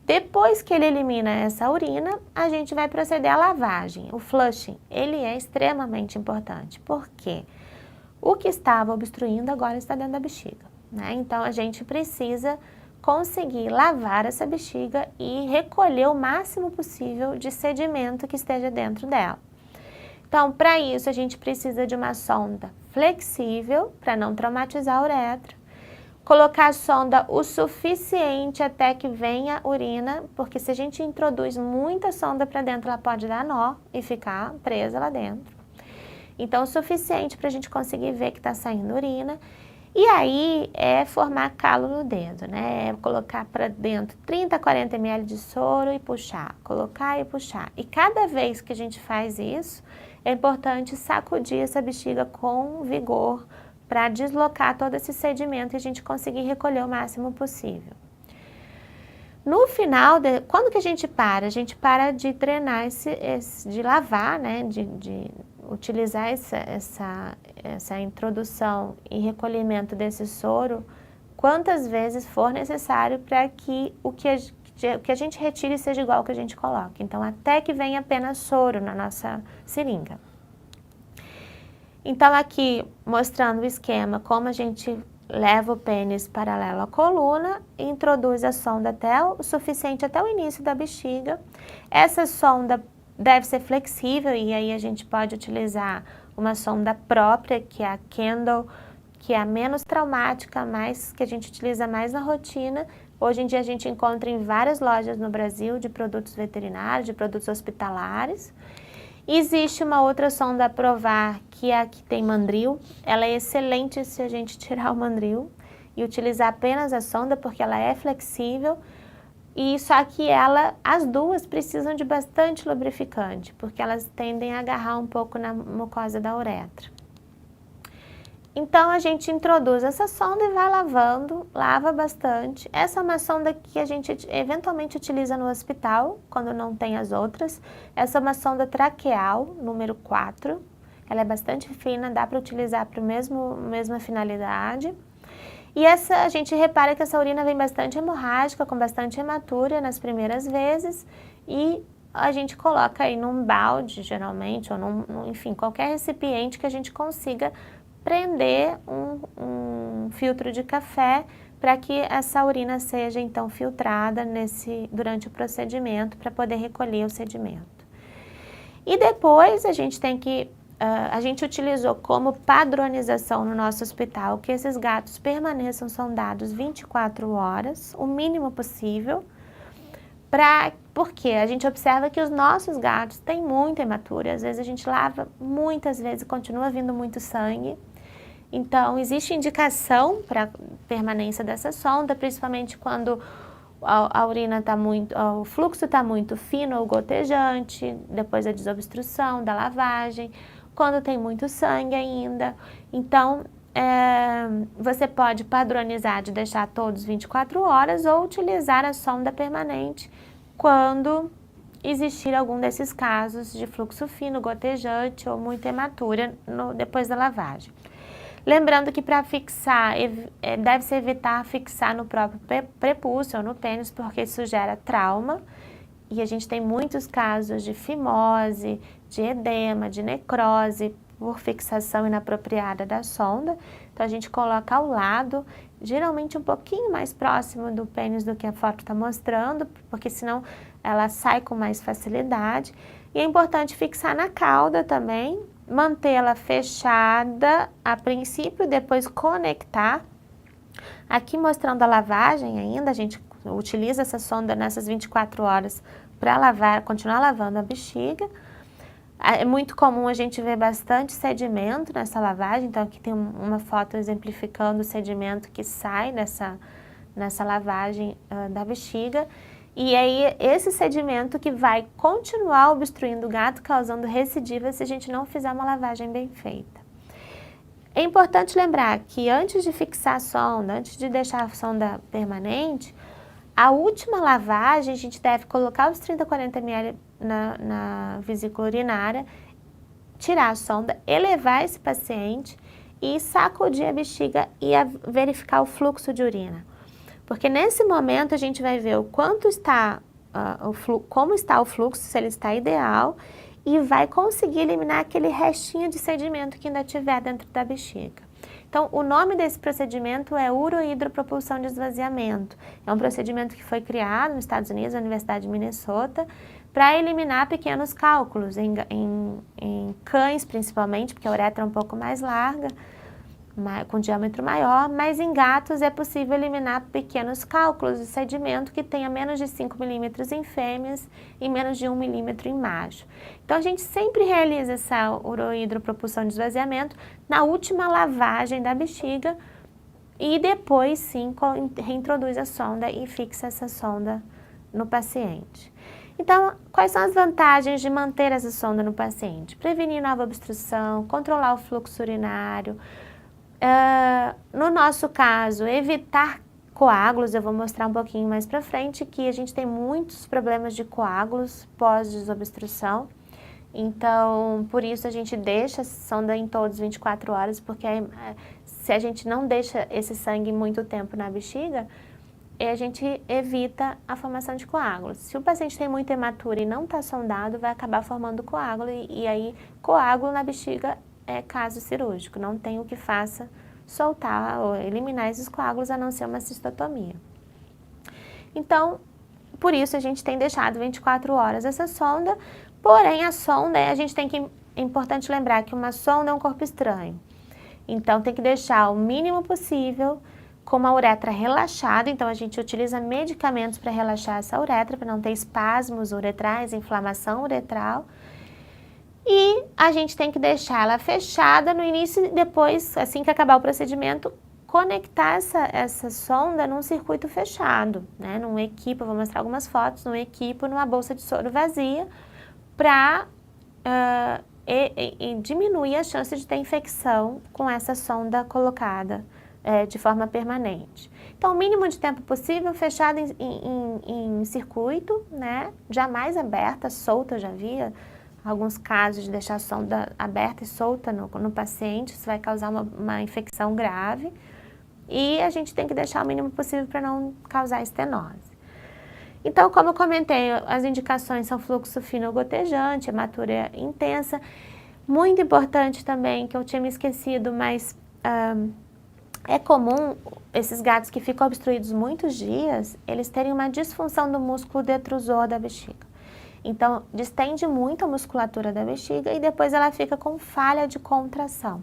Depois que ele elimina essa urina, a gente vai proceder à lavagem. O flushing, ele é extremamente importante. Por quê? O que estava obstruindo agora está dentro da bexiga, né? Então, a gente precisa conseguir lavar essa bexiga e recolher o máximo possível de sedimento que esteja dentro dela. Então, para isso, a gente precisa de uma sonda flexível, para não traumatizar a uretra. Colocar a sonda o suficiente até que venha urina, porque se a gente introduz muita sonda para dentro, ela pode dar nó e ficar presa lá dentro. Então, o suficiente para a gente conseguir ver que está saindo urina. E aí, é formar calo no dedo, né? É colocar para dentro 30 a 40 ml de soro e puxar, colocar e puxar. E cada vez que a gente faz isso, é importante sacudir essa bexiga com vigor, para deslocar todo esse sedimento e a gente conseguir recolher o máximo possível. No final, quando que a gente para? A gente para de drenar, de lavar, né? De utilizar essa introdução e recolhimento desse soro quantas vezes for necessário para que o que a gente retire seja igual ao que a gente coloca. Então, até que venha apenas soro na nossa seringa. Então, aqui mostrando o esquema, como a gente leva o pênis paralelo à coluna, introduz a sonda até o suficiente até o início da bexiga. Essa sonda deve ser flexível e aí a gente pode utilizar uma sonda própria, que é a Kendall, que é a menos traumática, mas que a gente utiliza mais na rotina. Hoje em dia a gente encontra em várias lojas no Brasil de produtos veterinários, de produtos hospitalares. Existe uma outra sonda a provar, que é a que tem mandril. Ela é excelente se a gente tirar o mandril e utilizar apenas a sonda, porque ela é flexível. E só que as duas precisam de bastante lubrificante, porque elas tendem a agarrar um pouco na mucosa da uretra. Então, a gente introduz essa sonda e vai lavando, lava bastante. Essa é uma sonda que a gente eventualmente utiliza no hospital, quando não tem as outras. Essa é uma sonda traqueal, número 4. Ela é bastante fina, dá para utilizar para a mesma finalidade. E a gente repara que essa urina vem bastante hemorrágica, com bastante hematura nas primeiras vezes. E a gente coloca aí num balde, geralmente, ou enfim, qualquer recipiente que a gente consiga prender um filtro de café para que essa urina seja então filtrada durante o procedimento para poder recolher o sedimento. E depois a gente tem que, a gente utilizou como padronização no nosso hospital que esses gatos permaneçam sondados 24 horas, o mínimo possível, porque a gente observa que os nossos gatos têm muita hematura, às vezes a gente lava muitas vezes e continua vindo muito sangue. Então, existe indicação para permanência dessa sonda, principalmente quando a urina o fluxo está muito fino ou gotejante, depois da desobstrução, da lavagem, quando tem muito sangue ainda. Então, você pode padronizar de deixar todos 24 horas ou utilizar a sonda permanente quando existir algum desses casos de fluxo fino, gotejante ou muita hematura depois da lavagem. Lembrando que para fixar, deve-se evitar fixar no próprio prepúcio ou no pênis, porque isso gera trauma. E a gente tem muitos casos de fimose, de edema, de necrose por fixação inapropriada da sonda. Então, a gente coloca ao lado, geralmente um pouquinho mais próximo do pênis do que a foto está mostrando, porque senão ela sai com mais facilidade. E é importante fixar na cauda também, mantê-la fechada a princípio, depois conectar. Aqui mostrando a lavagem ainda, a gente utiliza essa sonda nessas 24 horas para continuar lavando a bexiga. É muito comum a gente ver bastante sedimento nessa lavagem, então aqui tem uma foto exemplificando o sedimento que sai nessa lavagem da bexiga. E aí, esse sedimento que vai continuar obstruindo o gato, causando recidiva se a gente não fizer uma lavagem bem feita. É importante lembrar que antes de fixar a sonda, antes de deixar a sonda permanente, A última lavagem, a gente deve colocar os 30 a 40 ml na vesícula urinária, tirar a sonda, elevar esse paciente e sacudir a bexiga e verificar o fluxo de urina. Porque nesse momento a gente vai ver o quanto está, como está o fluxo, se ele está ideal, e vai conseguir eliminar aquele restinho de sedimento que ainda tiver dentro da bexiga. Então, o nome desse procedimento é urohidropropulsão de esvaziamento. É um procedimento que foi criado nos Estados Unidos, na Universidade de Minnesota, para eliminar pequenos cálculos, em cães principalmente, porque a uretra é um pouco mais larga, com diâmetro maior, mas em gatos é possível eliminar pequenos cálculos de sedimento que tenha menos de 5 milímetros em fêmeas e menos de 1 milímetro em macho. Então a gente sempre realiza essa urohidropropulsão de esvaziamento na última lavagem da bexiga e depois sim reintroduz a sonda e fixa essa sonda no paciente. Então, quais são as vantagens de manter essa sonda no paciente? Prevenir nova obstrução, controlar o fluxo urinário. No nosso caso, evitar coágulos. Eu vou mostrar um pouquinho mais pra frente que a gente tem muitos problemas de coágulos pós-desobstrução. Então, por isso a gente deixa a sonda em todos 24 horas, porque se a gente não deixa esse sangue muito tempo na bexiga, a gente evita a formação de coágulos. Se o paciente tem muita hematura e não está sondado, vai acabar formando coágulo e aí coágulo na bexiga é caso cirúrgico, não tem o que faça soltar ou eliminar esses coágulos a não ser uma cistotomia. Então, por isso a gente tem deixado 24 horas essa sonda, porém a sonda, é importante lembrar que uma sonda é um corpo estranho, então tem que deixar o mínimo possível com uma uretra relaxada, então a gente utiliza medicamentos para relaxar essa uretra, para não ter espasmos uretrais, inflamação uretral. E a gente tem que deixar ela fechada no início e depois, assim que acabar o procedimento, conectar essa sonda num circuito fechado, né? Num equipo, eu vou mostrar algumas fotos, num equipo, numa bolsa de soro vazia, para diminuir a chance de ter infecção com essa sonda colocada de forma permanente. Então, o mínimo de tempo possível, fechado em circuito, né? Jamais aberta, solta, eu já vi alguns casos de deixar a sonda aberta e solta no paciente, isso vai causar uma infecção grave. E a gente tem que deixar o mínimo possível para não causar estenose. Então, como eu comentei, as indicações são fluxo fino gotejante, hematura intensa. Muito importante também, que eu tinha me esquecido, mas é comum esses gatos que ficam obstruídos muitos dias, eles terem uma disfunção do músculo detrusor da bexiga. Então, distende muito a musculatura da bexiga e depois ela fica com falha de contração.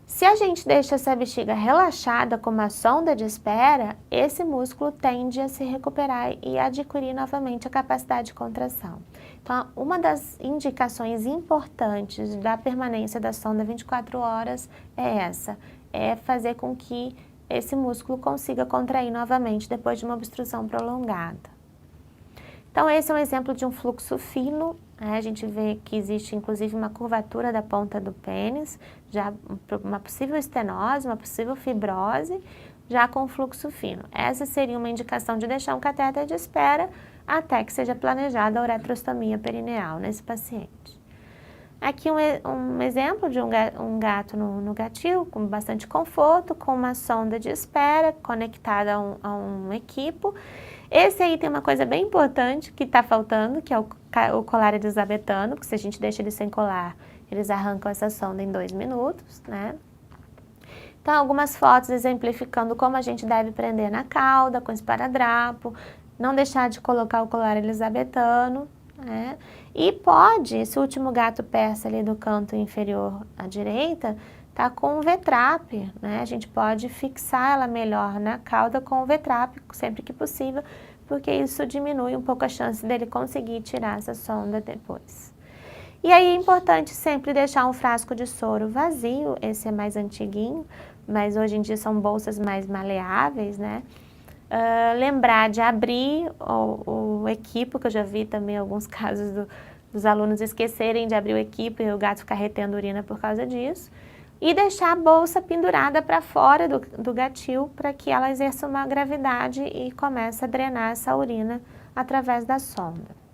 Se a gente deixa essa bexiga relaxada com uma sonda de espera, esse músculo tende a se recuperar e adquirir novamente a capacidade de contração. Então, uma das indicações importantes da permanência da sonda 24 horas é essa, é fazer com que esse músculo consiga contrair novamente depois de uma obstrução prolongada. Então, esse é um exemplo de um fluxo fino, né? A gente vê que existe inclusive uma curvatura da ponta do pênis, já uma possível estenose, uma possível fibrose, já com fluxo fino. Essa seria uma indicação de deixar um catéter de espera até que seja planejada a uretrostomia perineal nesse paciente. Aqui um exemplo de um gato no gatil, com bastante conforto, com uma sonda de espera conectada a um equipo. Esse aí tem uma coisa bem importante que está faltando, que é o colar elisabetano, porque se a gente deixa ele sem colar, eles arrancam essa sonda em 2 minutos, né? Então, algumas fotos exemplificando como a gente deve prender na cauda, com esparadrapo, não deixar de colocar o colar elisabetano, né? E pode, esse último gato persa ali do canto inferior à direita, tá com o V-trap, né? A gente pode fixar ela melhor na cauda com o V-trap, sempre que possível, porque isso diminui um pouco a chance dele conseguir tirar essa sonda depois. E aí é importante sempre deixar um frasco de soro vazio, esse é mais antiguinho, mas hoje em dia são bolsas mais maleáveis, né? Lembrar de abrir o equipo, que eu já vi também alguns casos dos alunos esquecerem de abrir o equipo e o gato ficar retendo urina por causa disso. e deixar a bolsa pendurada para fora do gatil para que ela exerça uma gravidade e comece a drenar essa urina através da sonda.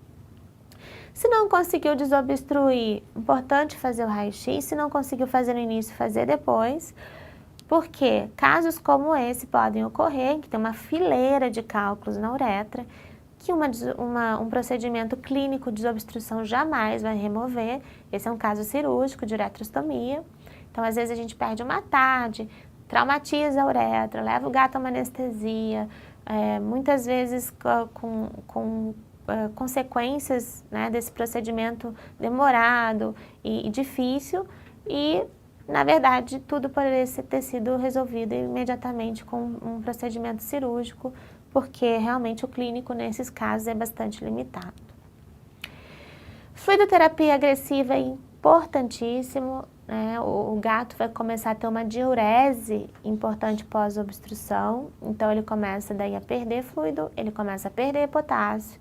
Se não conseguiu desobstruir, importante fazer o raio-x. Se não conseguiu fazer no início, fazer depois, porque casos como esse podem ocorrer, que tem uma fileira de cálculos na uretra, que um procedimento clínico de desobstrução jamais vai remover. Esse é um caso cirúrgico de uretrostomia. Então, às vezes a gente perde uma tarde, traumatiza a uretra, leva o gato a uma anestesia, muitas vezes com consequências, né, desse procedimento demorado e difícil, e na verdade tudo poderia ter sido resolvido imediatamente com um procedimento cirúrgico, porque realmente o clínico nesses casos é bastante limitado. Fluidoterapia agressiva é importantíssimo, né? O gato vai começar a ter uma diurese importante pós-obstrução, então ele começa daí a perder fluido, ele começa a perder potássio,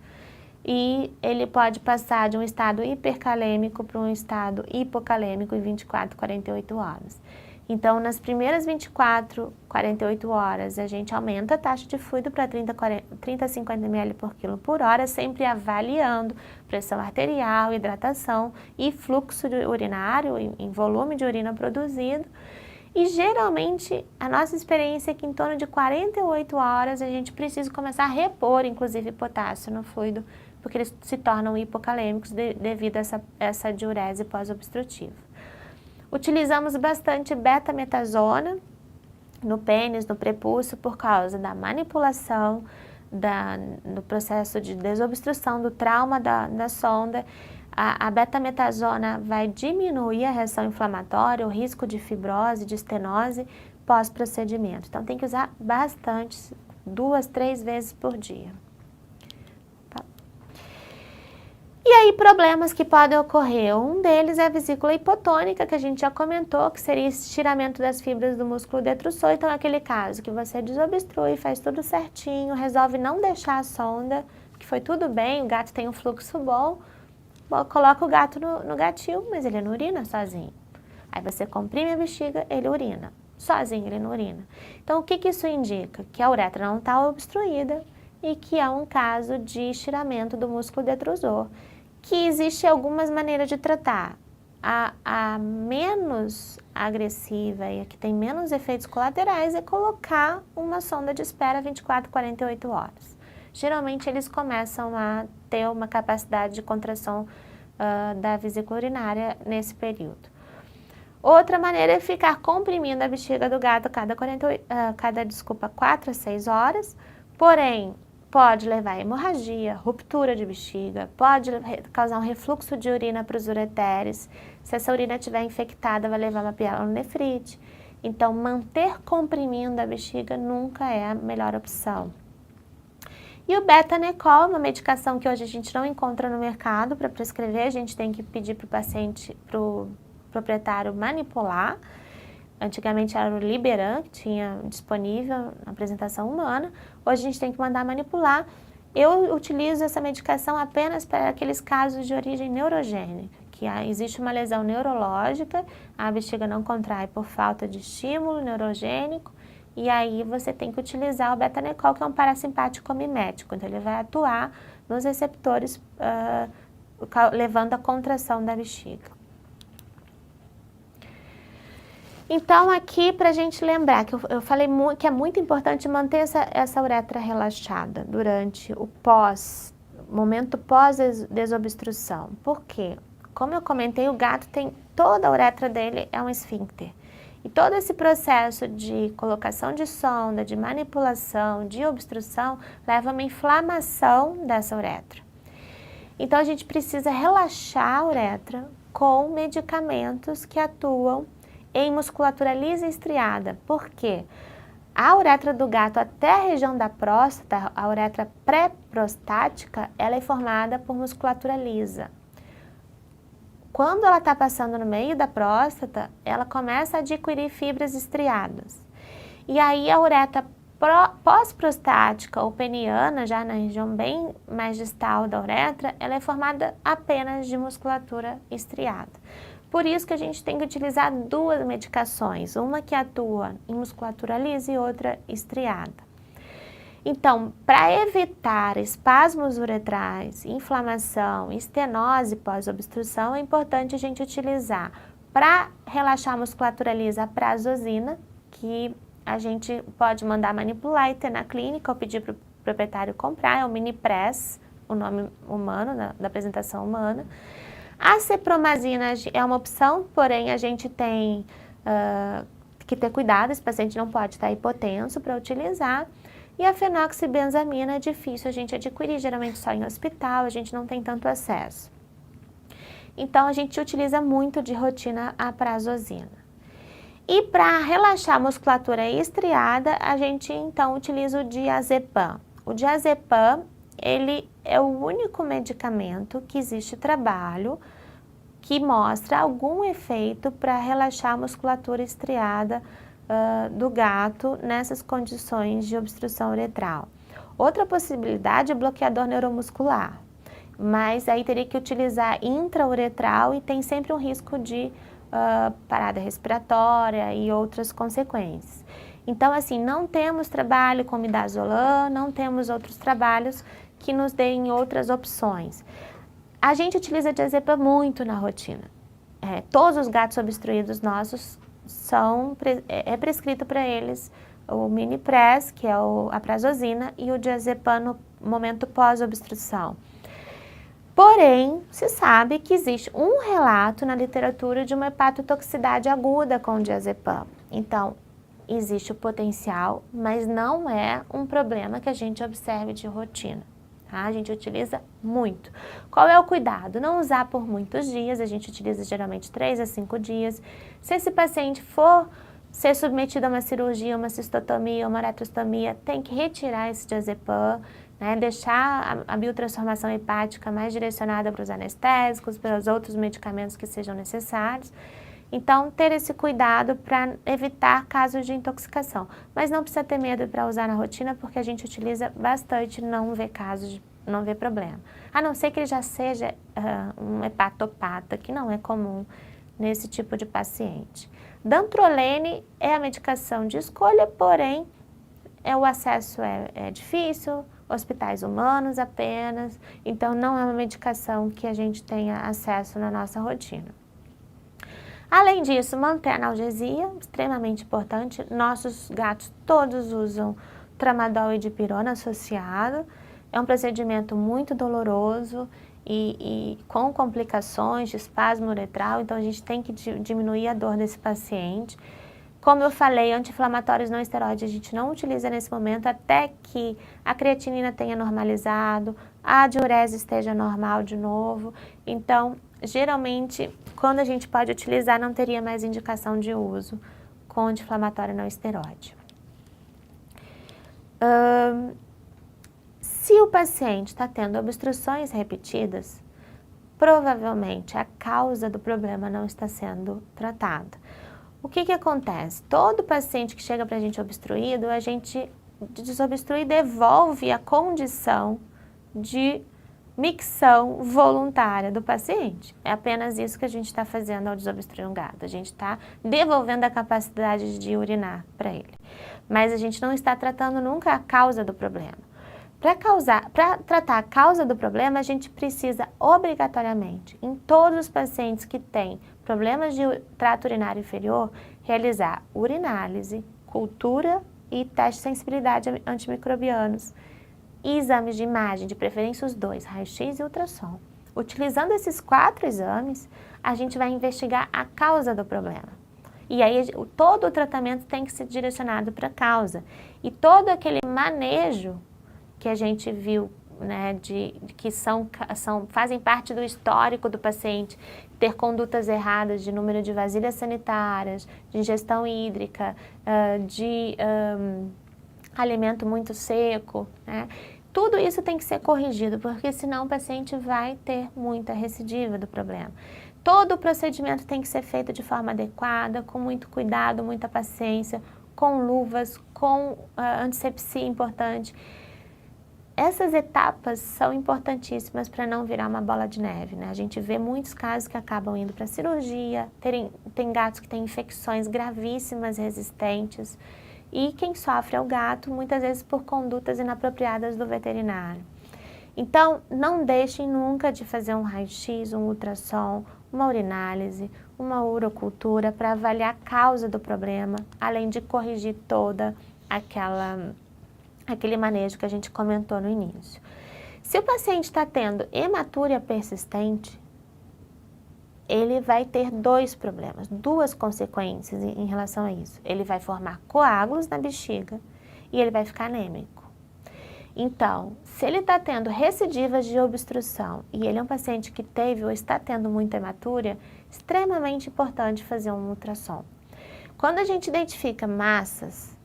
e ele pode passar de um estado hipercalêmico para um estado hipocalêmico em 24, 48 horas. Então, nas primeiras 24, 48 horas, a gente aumenta a taxa de fluido para 30 a 50 ml por quilo por hora, sempre avaliando pressão arterial, hidratação e fluxo urinário, em volume de urina produzido. E geralmente, a nossa experiência é que em torno de 48 horas a gente precisa começar a repor, inclusive, potássio no fluido, porque eles se tornam hipocalêmicos devido a essa diurese pós-obstrutiva. Utilizamos bastante betametasona no pênis, no prepúcio, por causa da manipulação, do processo de desobstrução, do trauma da sonda. A betametasona vai diminuir a reação inflamatória, o risco de fibrose, de estenose pós-procedimento. Então tem que usar bastante, 2, 3 vezes por dia. E aí, problemas que podem ocorrer, um deles é a vesícula hipotônica, que a gente já comentou, que seria estiramento das fibras do músculo detrusor. Então, é aquele caso que você desobstrui, faz tudo certinho, resolve não deixar a sonda, que foi tudo bem, o gato tem um fluxo bom, coloca o gato no gatil, mas ele não urina sozinho. Aí você comprime a bexiga, ele urina. Sozinho ele não urina. Então, o que isso indica? Que a uretra não está obstruída e que é um caso de estiramento do músculo detrusor. Que existe algumas maneiras de tratar. A menos agressiva e a que tem menos efeitos colaterais é colocar uma sonda de espera 24, 48 horas. Geralmente eles começam a ter uma capacidade de contração da vesícula urinária nesse período. Outra maneira é ficar comprimindo a bexiga do gato cada 4 a 6 horas, porém pode levar a hemorragia, ruptura de bexiga, pode causar um refluxo de urina para os ureteres. Se essa urina estiver infectada, vai levar uma pielonefrite. Então, manter comprimindo a bexiga nunca é a melhor opção. E o Betanecol, uma medicação que hoje a gente não encontra no mercado para prescrever, a gente tem que pedir para o paciente, para o proprietário manipular. Antigamente era o Liberan, que tinha disponível na apresentação humana. Hoje a gente tem que mandar manipular. Eu utilizo essa medicação apenas para aqueles casos de origem neurogênica, que existe uma lesão neurológica, a bexiga não contrai por falta de estímulo neurogênico, e aí você tem que utilizar o Betanecol, que é um parasimpático mimético. Então ele vai atuar nos receptores, levando a contração da bexiga. Então, aqui, para a gente lembrar, que eu falei que é muito importante manter essa uretra relaxada durante o momento pós-desobstrução. Por quê? Como eu comentei, o gato tem, toda a uretra dele é um esfíncter. E todo esse processo de colocação de sonda, de manipulação, de obstrução, leva a uma inflamação dessa uretra. Então, a gente precisa relaxar a uretra com medicamentos que atuam em musculatura lisa e estriada. Por quê? A uretra do gato até a região da próstata, a uretra pré-prostática, ela é formada por musculatura lisa. Quando ela está passando no meio da próstata, ela começa a adquirir fibras estriadas. E aí a uretra pós-prostática ou peniana, já na região bem mais distal da uretra, ela é formada apenas de musculatura estriada. Por isso que a gente tem que utilizar duas medicações, uma que atua em musculatura lisa e outra estriada. Então, para evitar espasmos uretrais, inflamação, estenose pós-obstrução, é importante a gente utilizar, para relaxar a musculatura lisa, a prazosina, que a gente pode mandar manipular e ter na clínica ou pedir para o proprietário comprar, é o Minipress, o nome humano, da apresentação humana. A cepromazina é uma opção, porém a gente tem que ter cuidado, esse paciente não pode estar hipotenso para utilizar. E a fenoxibenzamina é difícil a gente adquirir, geralmente só em hospital, a gente não tem tanto acesso. Então, a gente utiliza muito de rotina a prazosina. E para relaxar a musculatura estriada, a gente então utiliza o diazepam. O diazepam, ele é o único medicamento que existe trabalho que mostra algum efeito para relaxar a musculatura estriada do gato nessas condições de obstrução uretral. Outra possibilidade é bloqueador neuromuscular, mas aí teria que utilizar intrauretral e tem sempre um risco de parada respiratória e outras consequências. Então, assim, não temos trabalho com midazolam, não temos outros trabalhos que nos deem outras opções. A gente utiliza diazepam muito na rotina. Todos os gatos obstruídos nossos é prescrito para eles o Minipress, que é a prazosina, e o diazepam no momento pós-obstrução. Porém, se sabe que existe um relato na literatura de uma hepatotoxicidade aguda com o diazepam. Então, existe o potencial, mas não é um problema que a gente observe de rotina. Tá? A gente utiliza muito. Qual é o cuidado? Não usar por muitos dias, a gente utiliza geralmente 3 a 5 dias. Se esse paciente for ser submetido a uma cirurgia, uma cistotomia, uma uretrostomia, tem que retirar esse diazepam, né? Deixar a biotransformação hepática mais direcionada para os anestésicos, para os outros medicamentos que sejam necessários. Então, ter esse cuidado para evitar casos de intoxicação. Mas não precisa ter medo para usar na rotina, porque a gente utiliza bastante, não vê casos, não vê problema. A não ser que ele já seja um hepatopata, que não é comum nesse tipo de paciente. Dantrolene é a medicação de escolha, porém, o acesso é difícil, hospitais humanos apenas, então não é uma medicação que a gente tenha acesso na nossa rotina. Além disso, manter a analgesia, extremamente importante. Nossos gatos todos usam tramadol e dipirona associado. É um procedimento muito doloroso e com complicações de espasmo uretral, então a gente tem que diminuir a dor desse paciente. Como eu falei, anti-inflamatórios não esteroides a gente não utiliza nesse momento até que a creatinina tenha normalizado, a diurese esteja normal de novo. Então, geralmente, quando a gente pode utilizar, não teria mais indicação de uso com anti-inflamatório não esteroide. Se o paciente está tendo obstruções repetidas, provavelmente a causa do problema não está sendo tratada. O que acontece? Todo paciente que chega para a gente obstruído, a gente desobstrui e devolve a condição de micção voluntária do paciente. É apenas isso que a gente está fazendo ao desobstruir um gato. A gente está devolvendo a capacidade de urinar para ele. Mas a gente não está tratando nunca a causa do problema. Para tratar a causa do problema, a gente precisa obrigatoriamente, em todos os pacientes que têm problemas de trato urinário inferior, realizar urinálise, cultura e teste de sensibilidade a antimicrobianos e exames de imagem, de preferência os dois, raio-x e ultrassom. Utilizando esses 4 exames, a gente vai investigar a causa do problema. E aí todo o tratamento tem que ser direcionado para a causa. E todo aquele manejo que a gente viu, né, que fazem parte do histórico do paciente, ter condutas erradas de número de vasilhas sanitárias, de ingestão hídrica, de alimento muito seco, né? Tudo isso tem que ser corrigido, porque senão o paciente vai ter muita recidiva do problema. Todo o procedimento tem que ser feito de forma adequada, com muito cuidado, muita paciência, com luvas, com antisepsia importante. Essas etapas são importantíssimas para não virar uma bola de neve, né? A gente vê muitos casos que acabam indo para cirurgia, tem gatos que têm infecções gravíssimas, resistentes, e quem sofre é o gato, muitas vezes por condutas inapropriadas do veterinário. Então, não deixem nunca de fazer um raio-x, um ultrassom, uma urinálise, uma urocultura para avaliar a causa do problema, além de corrigir toda aquele manejo que a gente comentou no início. Se o paciente está tendo hematúria persistente, ele vai ter dois problemas, duas consequências em relação a isso. Ele vai formar coágulos na bexiga e ele vai ficar anêmico. Então, se ele está tendo recidivas de obstrução e ele é um paciente que teve ou está tendo muita hematúria, extremamente importante fazer um ultrassom. Quando a gente identifica massas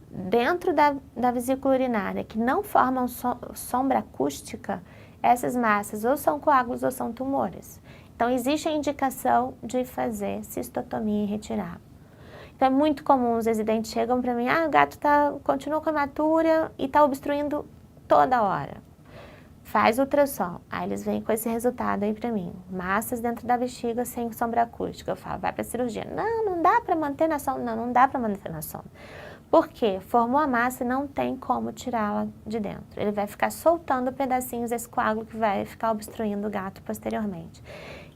dentro da vesícula urinária que não formam sombra acústica, essas massas ou são coágulos ou são tumores. Então, existe a indicação de fazer cistotomia e retirar. Então, é muito comum os residentes chegam para mim, o gato continua com hematúria e está obstruindo toda hora. Faz ultrassom, aí eles vêm com esse resultado aí para mim, massas dentro da bexiga sem sombra acústica. Eu falo, vai para cirurgia. Não dá para manter na sonda. Não dá para manter na sonda. Por quê? Formou a massa e não tem como tirá-la de dentro. Ele vai ficar soltando pedacinhos desse coágulo que vai ficar obstruindo o gato posteriormente.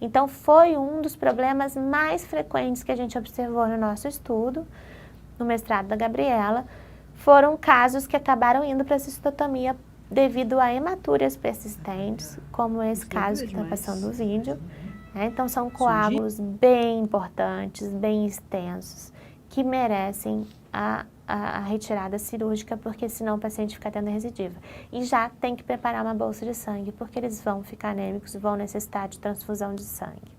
Então, foi um dos problemas mais frequentes que a gente observou no nosso estudo, no mestrado da Gabriela, foram casos que acabaram indo para a cistotomia devido a hematúrias persistentes, como esse caso que está passando no vídeo. Então, são coágulos bem importantes, bem extensos, que merecem a retirada cirúrgica, porque senão o paciente fica tendo recidiva. E já tem que preparar uma bolsa de sangue, porque eles vão ficar anêmicos e vão necessitar de transfusão de sangue.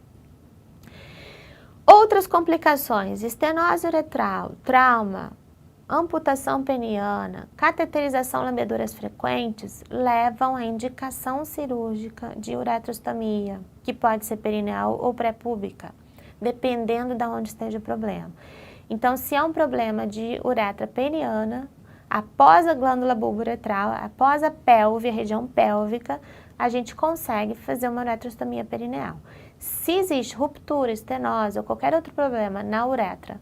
Outras complicações, estenose uretral, trauma, amputação peniana, cateterização lambeduras frequentes, levam à indicação cirúrgica de uretrostomia, que pode ser perineal ou pré-púbica, dependendo de onde esteja o problema. Então, se é um problema de uretra peniana, após a glândula bulbo-uretral, após a pelve, a região pélvica, a gente consegue fazer uma uretrostomia perineal. Se existe ruptura, estenose ou qualquer outro problema na uretra,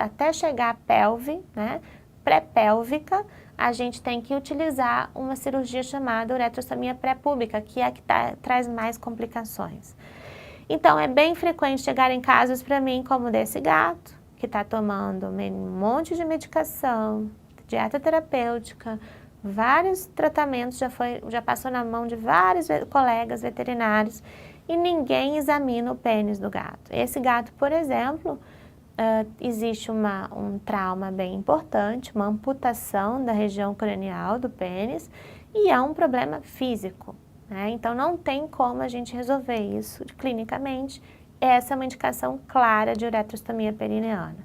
até chegar à pelve, né, pré-pélvica, a gente tem que utilizar uma cirurgia chamada uretrostomia pré-púbica, que é a que traz mais complicações. Então, é bem frequente chegarem casos para mim como desse gato, que está tomando um monte de medicação, dieta terapêutica, vários tratamentos, já passou na mão de vários colegas veterinários e ninguém examina o pênis do gato. Esse gato, por exemplo, existe um trauma bem importante, uma amputação da região cranial do pênis e é um problema físico. Então, não tem como a gente resolver isso clinicamente. Essa é uma indicação clara de uretrostomia perineana.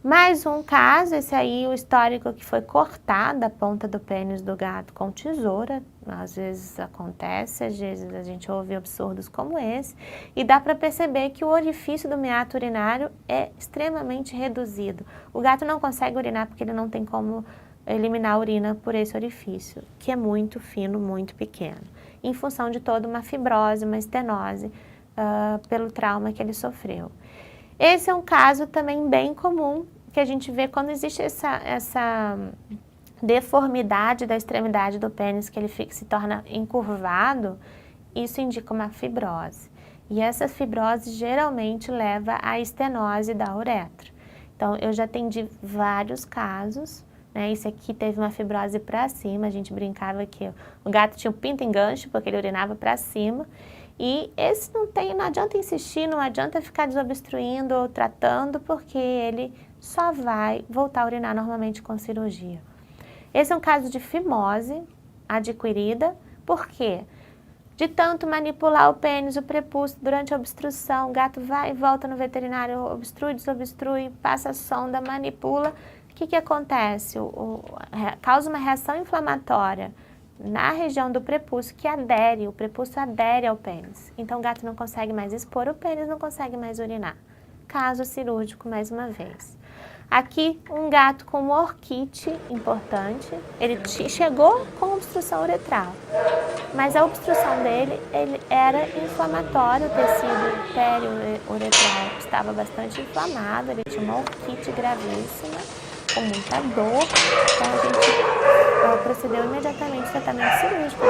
Mais um caso, esse aí, o histórico que foi cortada a ponta do pênis do gato com tesoura. Às vezes acontece, às vezes a gente ouve absurdos como esse. E dá para perceber que o orifício do meato urinário é extremamente reduzido. O gato não consegue urinar porque ele não tem como eliminar a urina por esse orifício, que é muito fino, muito pequeno, em função de toda uma fibrose, uma estenose, pelo trauma que ele sofreu. Esse é um caso também bem comum, que a gente vê quando existe essa deformidade da extremidade do pênis, que ele se torna encurvado, isso indica uma fibrose. E essa fibrose geralmente leva à estenose da uretra. Então, eu já atendi vários casos, né? Esse aqui teve uma fibrose para cima, a gente brincava que o gato tinha um pinto-enganche, porque ele urinava para cima. E esse não adianta insistir, não adianta ficar desobstruindo ou tratando, porque ele só vai voltar a urinar normalmente com cirurgia. Esse é um caso de fimose adquirida, por quê? De tanto manipular o pênis, o prepúcio durante a obstrução, o gato vai e volta no veterinário, obstrui, desobstrui, passa a sonda, manipula. O que acontece? Causa uma reação inflamatória na região do prepúcio que o prepúcio adere ao pênis. Então o gato não consegue mais expor o pênis, não consegue mais urinar. caso cirúrgico mais uma vez. Aqui, um gato com uma orquite importante, ele chegou com obstrução uretral, mas a obstrução dele ele era inflamatória, o tecido periuretral estava bastante inflamado, ele tinha uma orquite gravíssima, com muita dor, então a gente procedeu imediatamente ao tratamento cirúrgico,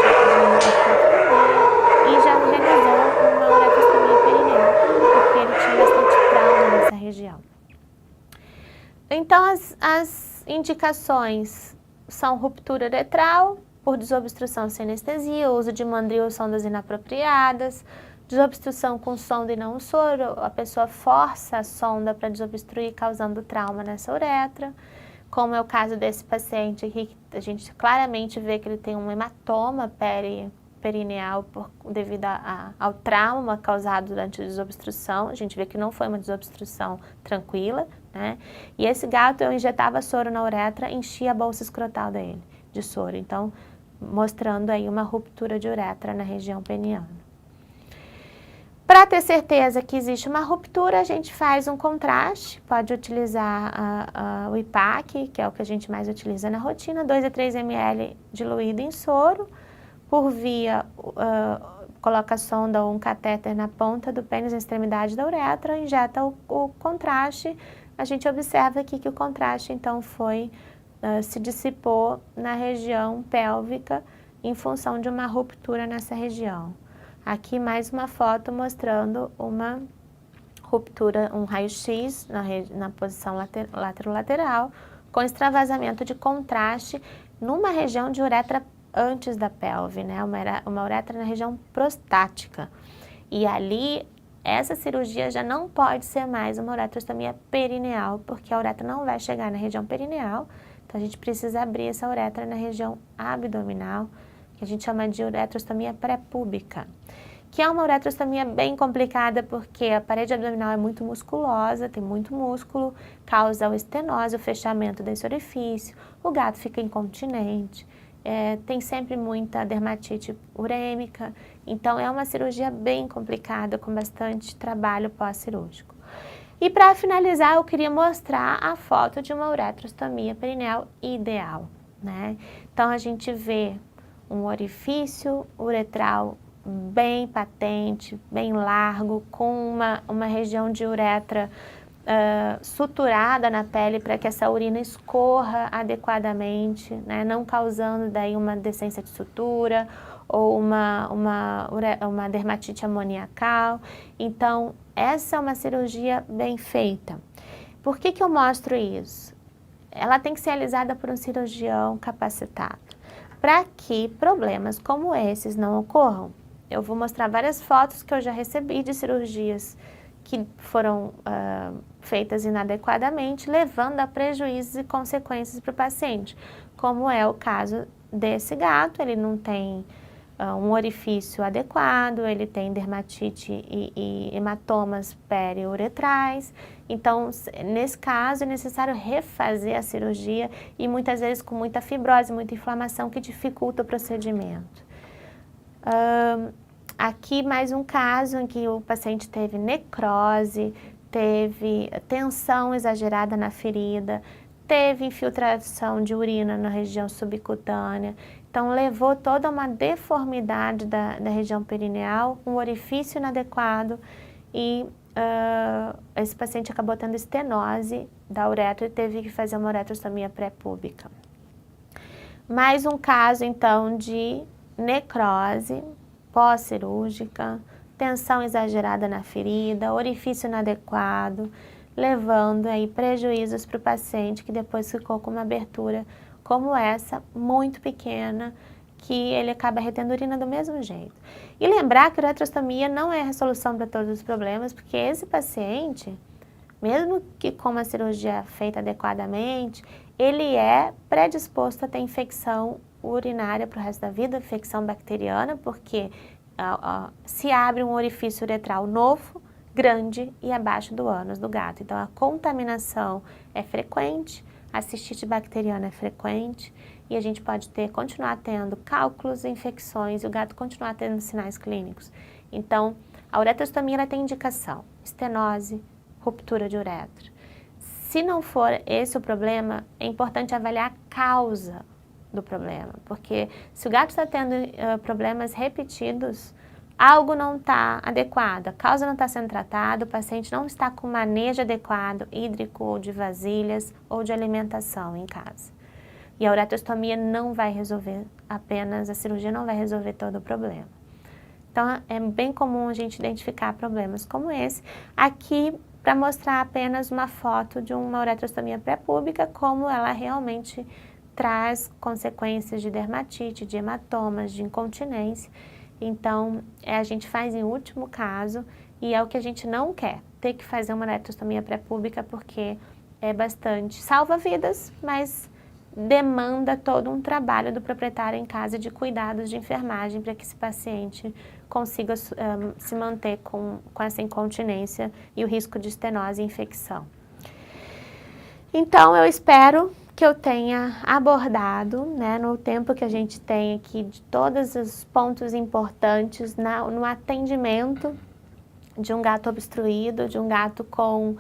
e já realizou uma uretrostomia perineal, porque ele tinha bastante trauma nessa região. Então, as indicações são ruptura uretral, por desobstrução sem anestesia, uso de mandril ou sondas inapropriadas, desobstrução com sonda e não soro, a pessoa força a sonda para desobstruir, causando trauma nessa uretra, como é o caso desse paciente aqui, que a gente claramente vê que ele tem um hematoma perineal devido ao trauma causado durante a desobstrução. A gente vê que não foi uma desobstrução tranquila, né? E esse gato, eu injetava soro na uretra, enchia a bolsa escrotal dele de soro, então mostrando aí uma ruptura de uretra na região peniana. Para ter certeza que existe uma ruptura, a gente faz um contraste, pode utilizar o IPAC, que é o que a gente mais utiliza na rotina, 2 a 3 ml diluído em soro, por via, coloca a sonda ou um catéter na ponta do pênis, na extremidade da uretra, injeta o contraste, a gente observa aqui que o contraste então se dissipou na região pélvica em função de uma ruptura nessa região. Aqui mais uma foto mostrando uma ruptura, um raio-x na posição lateral, com extravasamento de contraste numa região de uretra antes da pelve, né? Uma uretra na região prostática. E ali, essa cirurgia já não pode ser mais uma uretrostomia perineal, porque a uretra não vai chegar na região perineal, então a gente precisa abrir essa uretra na região abdominal, que a gente chama de uretrostomia pré-púbica, que é uma uretrostomia bem complicada porque a parede abdominal é muito musculosa, tem muito músculo, causa o estenose, o fechamento desse orifício, o gato fica incontinente, tem sempre muita dermatite urêmica, então é uma cirurgia bem complicada, com bastante trabalho pós-cirúrgico. E para finalizar, eu queria mostrar a foto de uma uretrostomia perineal ideal, né? Então a gente vê um orifício uretral bem patente, bem largo, com uma região de uretra suturada na pele para que essa urina escorra adequadamente, né, não causando daí uma descência de sutura ou uma dermatite amoniacal. Então, essa é uma cirurgia bem feita. Por que eu mostro isso? Ela tem que ser realizada por um cirurgião capacitado, para que problemas como esses não ocorram. Eu vou mostrar várias fotos que eu já recebi de cirurgias que foram feitas inadequadamente, levando a prejuízos e consequências para o paciente, como é o caso desse gato. Ele não tem um orifício adequado, ele tem dermatite e hematomas periuretrais, então nesse caso é necessário refazer a cirurgia e muitas vezes com muita fibrose, muita inflamação que dificulta o procedimento. Aqui mais um caso em que o paciente teve necrose, teve tensão exagerada na ferida, teve infiltração de urina na região subcutânea, então levou toda uma deformidade da região perineal, um orifício inadequado e esse paciente acabou tendo estenose da uretra e teve que fazer uma uretrostomia pré-púbica. Mais um caso então de necrose pós-cirúrgica, tensão exagerada na ferida, orifício inadequado, levando aí prejuízos para o paciente que depois ficou com uma abertura como essa, muito pequena, que ele acaba retendo urina do mesmo jeito. E lembrar que a uretrostomia não é a resolução para todos os problemas, porque esse paciente, mesmo que com uma cirurgia feita adequadamente, ele é predisposto a ter infecção urinária para o resto da vida, infecção bacteriana, porque se abre um orifício uretral novo, grande e abaixo do ânus do gato. Então a contaminação é frequente, a cistite bacteriana é frequente e a gente pode continuar tendo cálculos, infecções e o gato continuar tendo sinais clínicos. Então a uretrostomia ela tem indicação, estenose, ruptura de uretra. Se não for esse o problema, é importante avaliar a causa do problema, porque se o gato está tendo problemas repetidos, algo não está adequado, a causa não está sendo tratada, o paciente não está com manejo adequado, hídrico, ou de vasilhas, ou de alimentação em casa. E a uretrostomia não vai resolver apenas, a cirurgia não vai resolver todo o problema. Então, é bem comum a gente identificar problemas como esse. Aqui, para mostrar apenas uma foto de uma uretrostomia pré-púbica, como ela realmente traz consequências de dermatite, de hematomas, de incontinência. Então, a gente faz em último caso e é o que a gente não quer, ter que fazer uma uretrostomia pré-púbica, porque é bastante, salva vidas, mas demanda todo um trabalho do proprietário em casa de cuidados de enfermagem para que esse paciente consiga se manter com essa incontinência e o risco de estenose e infecção. Então, eu espero que eu tenha abordado, né, no tempo que a gente tem aqui, de todos os pontos importantes no atendimento de um gato obstruído, de um gato com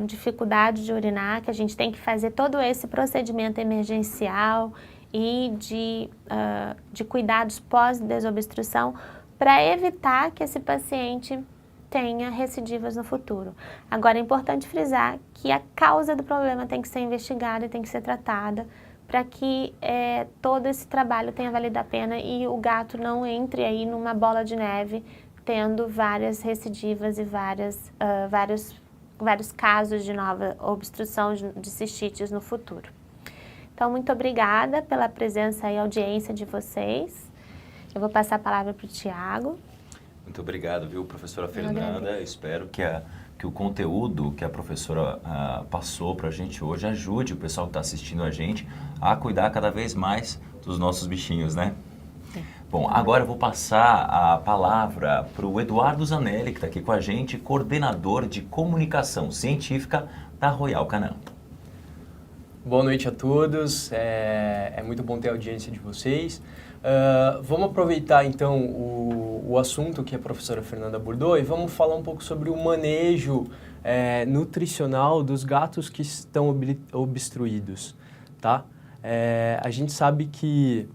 dificuldade de urinar, que a gente tem que fazer todo esse procedimento emergencial e de cuidados pós-desobstrução para evitar que esse paciente tenha recidivas no futuro. Agora, é importante frisar que a causa do problema tem que ser investigada e tem que ser tratada para que todo esse trabalho tenha valido a pena e o gato não entre aí numa bola de neve, tendo várias recidivas e vários casos de nova obstrução de cistites no futuro. Então, muito obrigada pela presença e audiência de vocês. Eu vou passar a palavra para o Tiago. Muito obrigado, viu, professora Fernanda. Eu espero que o conteúdo que a professora passou para a gente hoje ajude o pessoal que está assistindo a gente a cuidar cada vez mais dos nossos bichinhos, né? Sim. Bom, agora eu vou passar a palavra para o Eduardo Zanelli, que está aqui com a gente, coordenador de comunicação científica da Royal Canin. Boa noite a todos, é muito bom ter a audiência de vocês. Vamos aproveitar então o assunto que a professora Fernanda abordou e vamos falar um pouco sobre o manejo nutricional dos gatos que estão obstruídos, tá? A gente sabe que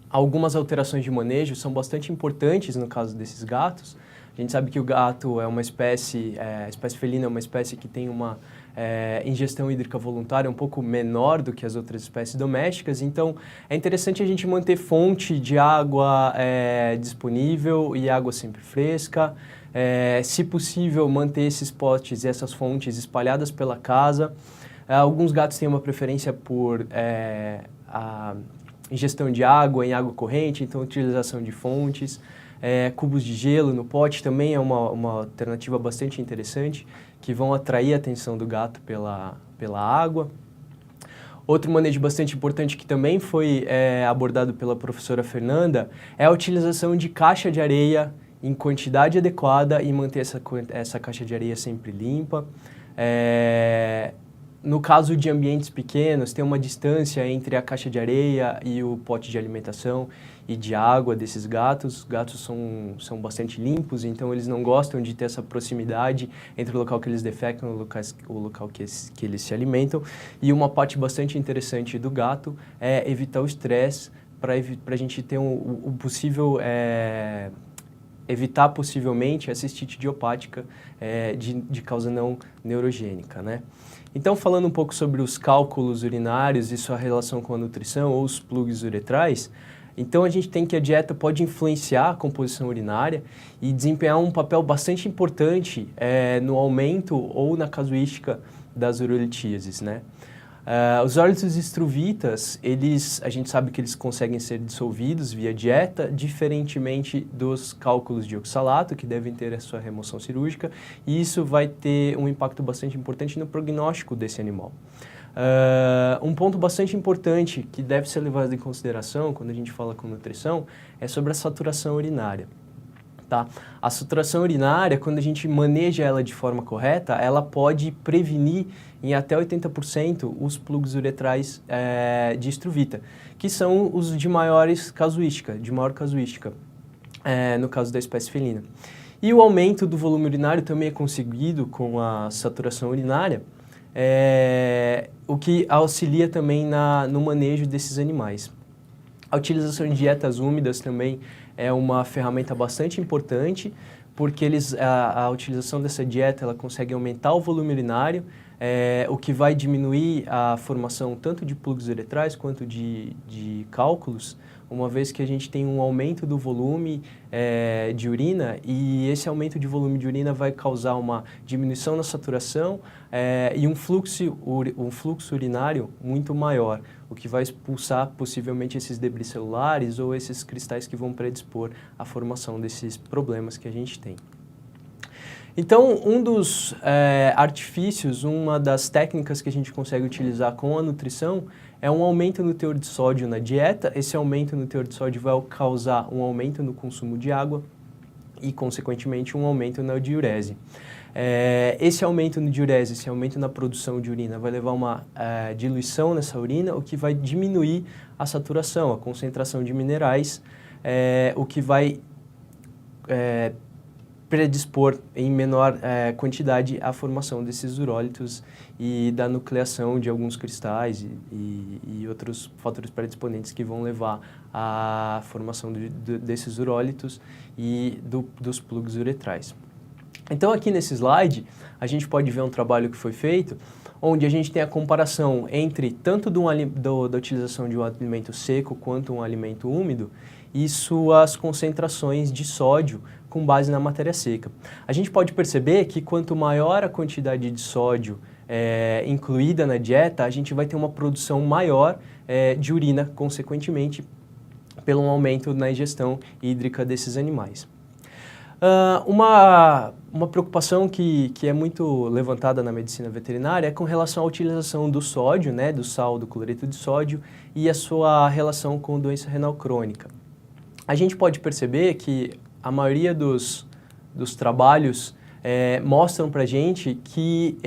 algumas alterações de manejo são bastante importantes no caso desses gatos. A gente sabe que o gato é uma espécie, a espécie felina é uma espécie que tem uma ingestão hídrica voluntária um pouco menor do que as outras espécies domésticas, então é interessante a gente manter fonte de água disponível e água sempre fresca, se possível manter esses potes e essas fontes espalhadas pela casa. Alguns gatos têm uma preferência por a ingestão de água em água corrente, então utilização de fontes. Cubos de gelo no pote também é uma alternativa bastante interessante, que vão atrair a atenção do gato pela água. Outro manejo bastante importante que também foi abordado pela professora Fernanda é a utilização de caixa de areia em quantidade adequada e manter essa caixa de areia sempre limpa. No caso de ambientes pequenos, tem uma distância entre a caixa de areia e o pote de alimentação e de água desses gatos. Os gatos são bastante limpos, então eles não gostam de ter essa proximidade entre o local que eles defecam e o local que eles se alimentam. E uma parte bastante interessante do gato é evitar o estresse para a gente ter o possível... evitar possivelmente a cistite idiopática de causa não neurogênica, né? Então, falando um pouco sobre os cálculos urinários e sua relação com a nutrição ou os plugs uretrais, então a gente tem que a dieta pode influenciar a composição urinária e desempenhar um papel bastante importante no aumento ou na casuística das urolitíases, né? Os óleos estruvitas, a gente sabe que eles conseguem ser dissolvidos via dieta, diferentemente dos cálculos de oxalato, que devem ter a sua remoção cirúrgica, e isso vai ter um impacto bastante importante no prognóstico desse animal. Um ponto bastante importante que deve ser levado em consideração quando a gente fala com nutrição é sobre a saturação urinária. Tá? A saturação urinária, quando a gente maneja ela de forma correta, ela pode prevenir em até 80% os plugs uretrais de estruvita, que são os de maior casuística, no caso da espécie felina. E o aumento do volume urinário também é conseguido com a saturação urinária, o que auxilia também no manejo desses animais. A utilização de dietas úmidas também é uma ferramenta bastante importante, porque a utilização dessa dieta ela consegue aumentar o volume urinário, o que vai diminuir a formação tanto de plugs uretrais quanto de cálculos, uma vez que a gente tem um aumento do volume de urina, e esse aumento de volume de urina vai causar uma diminuição na saturação e um fluxo urinário muito maior, o que vai expulsar possivelmente esses debris celulares ou esses cristais que vão predispor à formação desses problemas que a gente tem. Então, um dos artifícios, uma das técnicas que a gente consegue utilizar com a nutrição é um aumento no teor de sódio na dieta. Esse aumento no teor de sódio vai causar um aumento no consumo de água e, consequentemente, um aumento na diurese. Esse aumento na diurese, esse aumento na produção de urina vai levar a uma diluição nessa urina, o que vai diminuir a saturação, a concentração de minerais, o que vai predispor em menor quantidade a formação desses urólitos e da nucleação de alguns cristais e outros fatores predisponentes que vão levar à formação desses urólitos e dos plugs uretrais. Então, aqui nesse slide, a gente pode ver um trabalho que foi feito, onde a gente tem a comparação entre tanto da utilização de um alimento seco quanto um alimento úmido e suas concentrações de sódio com base na matéria seca. A gente pode perceber que quanto maior a quantidade de sódio incluída na dieta, a gente vai ter uma produção maior de urina, consequentemente, pelo aumento na ingestão hídrica desses animais. Uma preocupação que é muito levantada na medicina veterinária é com relação à utilização do sódio, do sal, do cloreto de sódio e a sua relação com doença renal crônica. A gente pode perceber que a maioria dos trabalhos mostram para a gente que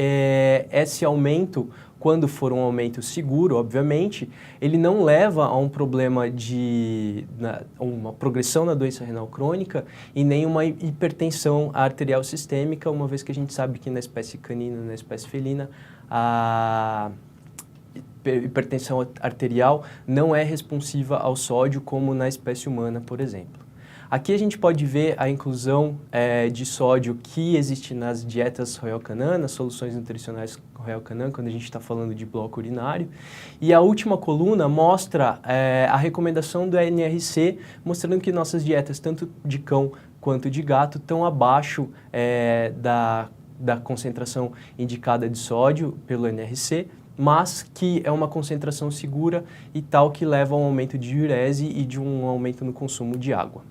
esse aumento, quando for um aumento seguro, obviamente, ele não leva a um problema uma progressão na doença renal crônica e nem uma hipertensão arterial sistêmica, uma vez que a gente sabe que na espécie canina e na espécie felina, a hipertensão arterial não é responsiva ao sódio como na espécie humana, por exemplo. Aqui a gente pode ver a inclusão de sódio que existe nas dietas Royal Canin, nas soluções nutricionais Royal Canin, quando a gente está falando de bloco urinário. E a última coluna mostra a recomendação do NRC, mostrando que nossas dietas, tanto de cão quanto de gato, estão abaixo da concentração indicada de sódio pelo NRC, mas que é uma concentração segura e tal que leva a um aumento de diurese e de um aumento no consumo de água.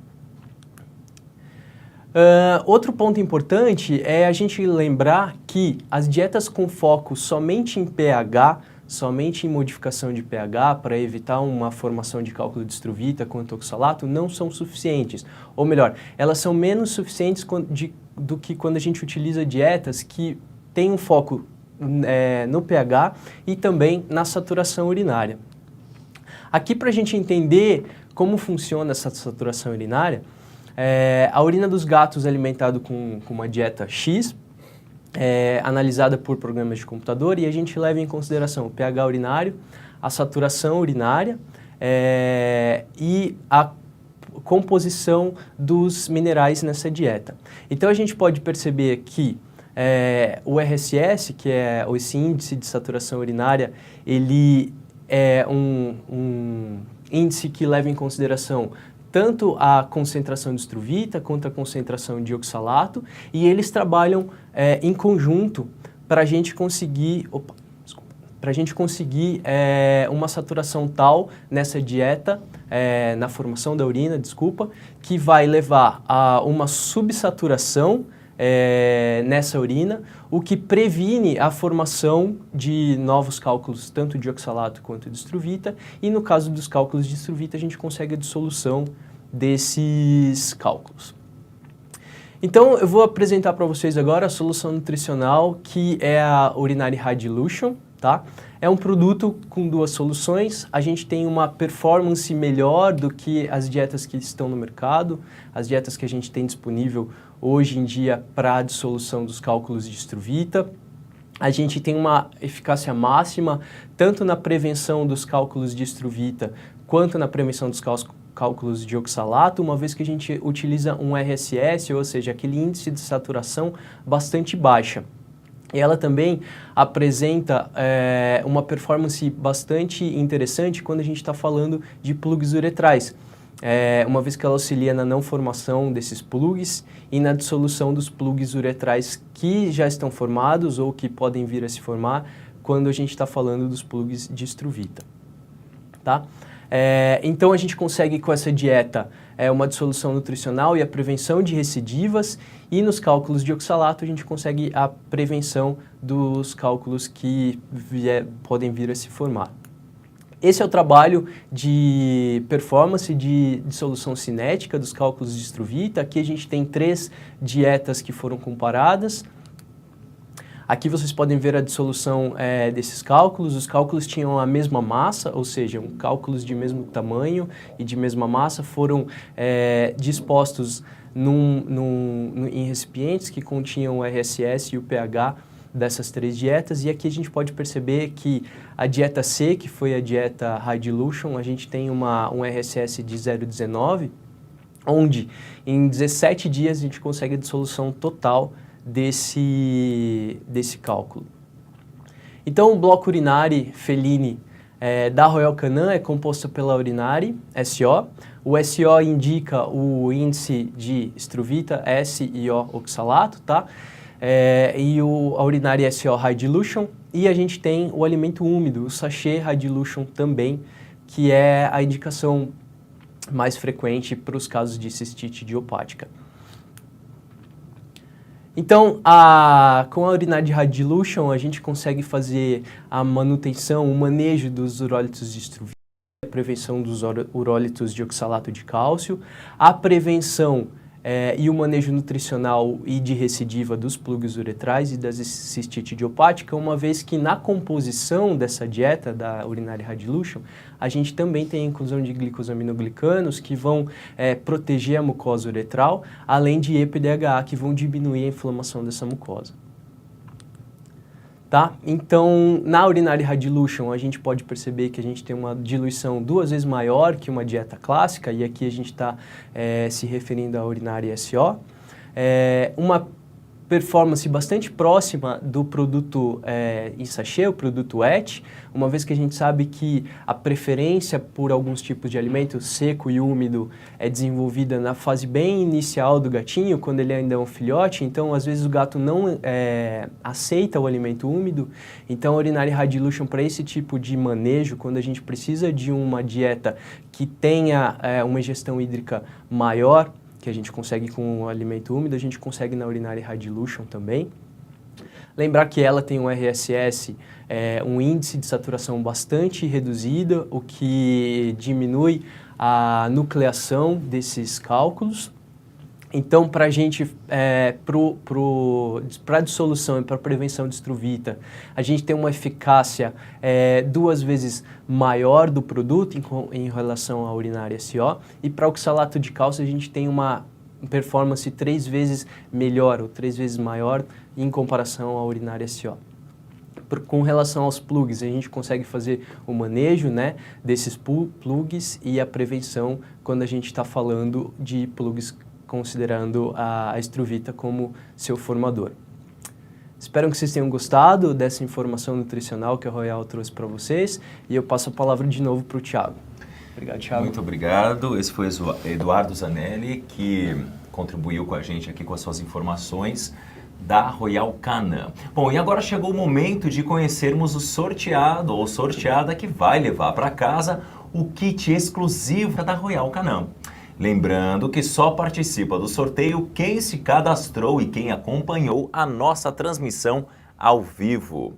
Outro ponto importante é a gente lembrar que as dietas com foco somente em pH, somente em modificação de pH para evitar uma formação de cálculo de estruvita quanto oxalato não são suficientes. Ou melhor, elas são menos suficientes do que quando a gente utiliza dietas que têm um foco no pH e também na saturação urinária. Aqui, para a gente entender como funciona essa saturação urinária, a urina dos gatos é alimentada com uma dieta X, analisada por programas de computador, e a gente leva em consideração o pH urinário, a saturação urinária e a composição dos minerais nessa dieta. Então a gente pode perceber que o RSS, que é esse índice de saturação urinária, ele é um índice que leva em consideração tanto a concentração de estruvita quanto a concentração de oxalato, e eles trabalham em conjunto para a gente conseguir, uma saturação tal nessa dieta, na formação da urina, que vai levar a uma subsaturação nessa urina, o que previne a formação de novos cálculos, tanto de oxalato quanto de estruvita, e no caso dos cálculos de estruvita a gente consegue a dissolução desses cálculos. Então eu vou apresentar para vocês agora a solução nutricional, que é a Urinary High Dilution, tá? É um produto com duas soluções, a gente tem uma performance melhor do que as dietas que estão no mercado, as dietas que a gente tem disponível hoje em dia para a dissolução dos cálculos de estruvita. A gente tem uma eficácia máxima tanto na prevenção dos cálculos de estruvita quanto na prevenção dos cálculos de oxalato, uma vez que a gente utiliza um RSS, ou seja, aquele índice de saturação bastante baixa. E ela também apresenta uma performance bastante interessante quando a gente está falando de plugs uretrais, uma vez que ela auxilia na não formação desses plugs e na dissolução dos plugs uretrais que já estão formados ou que podem vir a se formar quando a gente está falando dos plugs de estruvita, tá? Então a gente consegue com essa dieta uma dissolução nutricional e a prevenção de recidivas, e nos cálculos de oxalato a gente consegue a prevenção dos cálculos que podem vir a se formar. Esse é o trabalho de performance de dissolução cinética dos cálculos de estruvita. Aqui a gente tem 3 dietas que foram comparadas. Aqui vocês podem ver a dissolução desses cálculos. Os cálculos tinham a mesma massa, ou seja, cálculos de mesmo tamanho e de mesma massa foram dispostos em recipientes que continham o RSS e o pH dessas 3 dietas. E aqui a gente pode perceber que a dieta C, que foi a dieta High Dilution, a gente tem um RSS de 0,19, onde em 17 dias a gente consegue a dissolução total desse cálculo. Então, o bloco Urinary Feline da Royal Canin é composto pela Urinary SO. O SO indica o índice de estruvita, S e O oxalato, tá? E a Urinary SO High Dilution. E a gente tem o alimento úmido, o sachê High Dilution também, que é a indicação mais frequente para os casos de cistite idiopática. Então, com a Urinary High Dilution, a gente consegue fazer a manutenção, o manejo dos urólitos de estruvita, a prevenção dos urólitos de oxalato de cálcio, a prevenção e o manejo nutricional e de recidiva dos plugs uretrais e da cistite idiopática, uma vez que na composição dessa dieta da Urinary High Dilution, a gente também tem a inclusão de glicosaminoglicanos que vão proteger a mucosa uretral, além de EPDHA, que vão diminuir a inflamação dessa mucosa. Tá? Então, na Urinary High Dilution, a gente pode perceber que a gente tem uma diluição 2 vezes maior que uma dieta clássica, e aqui a gente está se referindo à Urinary SO. Uma performance bastante próxima do produto em sachê, o produto ET, uma vez que a gente sabe que a preferência por alguns tipos de alimento seco e úmido é desenvolvida na fase bem inicial do gatinho, quando ele ainda é um filhote. Então, às vezes o gato não aceita o alimento úmido. Então, a Urinary High Dilution, para esse tipo de manejo, quando a gente precisa de uma dieta que tenha uma ingestão hídrica maior, que a gente consegue com o alimento úmido, a gente consegue na Urinary High Dilution também. Lembrar que ela tem um RSS, um índice de saturação bastante reduzido, o que diminui a nucleação desses cálculos. Então, para a gente, para dissolução e para prevenção de estruvita, a gente tem uma eficácia 2 vezes maior do produto em relação à Urinary SO, e para oxalato de cálcio a gente tem uma performance 3 vezes melhor ou 3 vezes maior em comparação à Urinary SO. Com relação aos plugs, a gente consegue fazer o manejo, né, desses plugs e a prevenção quando a gente está falando de plugs considerando a estruvita como seu formador. Espero que vocês tenham gostado dessa informação nutricional que a Royal trouxe para vocês, e eu passo a palavra de novo para o Thiago. Obrigado, Thiago. Muito obrigado. Esse foi o Eduardo Zanelli, que contribuiu com a gente aqui com as suas informações da Royal Canin. Bom, e agora chegou o momento de conhecermos o sorteado ou sorteada que vai levar para casa o kit exclusivo da Royal Canin. Lembrando que só participa do sorteio quem se cadastrou e quem acompanhou a nossa transmissão ao vivo.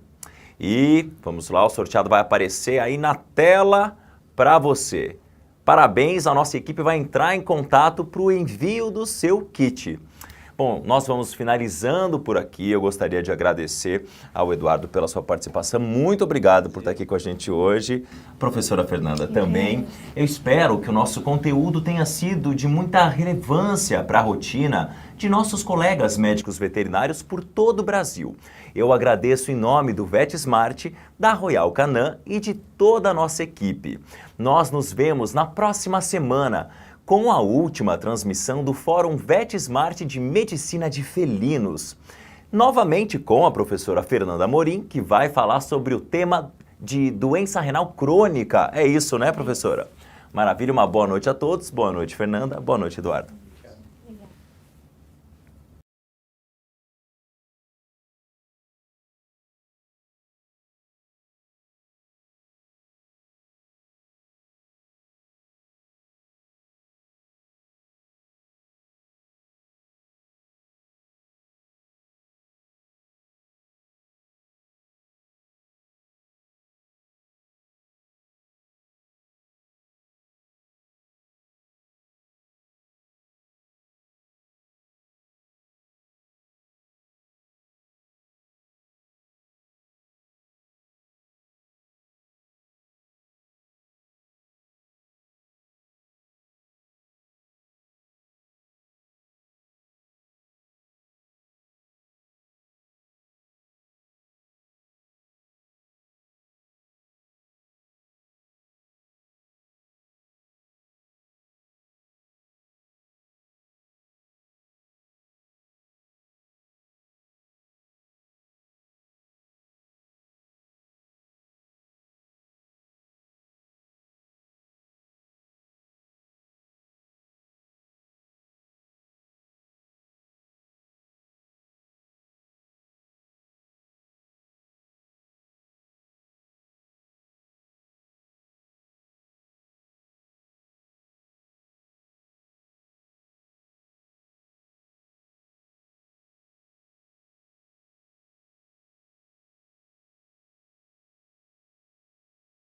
E vamos lá, o sorteado vai aparecer aí na tela para você. Parabéns, a nossa equipe vai entrar em contato para o envio do seu kit. Bom, nós vamos finalizando por aqui. Eu gostaria de agradecer ao Eduardo pela sua participação. Muito obrigado por estar aqui com a gente hoje. Professora Fernanda também. Eu espero que o nosso conteúdo tenha sido de muita relevância para a rotina de nossos colegas médicos veterinários por todo o Brasil. Eu agradeço em nome do VetSmart, da Royal Canin e de toda a nossa equipe. Nós nos vemos na próxima semana com a última transmissão do Fórum VetSmart de Medicina de Felinos. Novamente com a professora Fernanda Amorim, que vai falar sobre o tema de doença renal crônica. É isso, né, professora? Maravilha, uma boa noite a todos. Boa noite, Fernanda. Boa noite, Eduardo.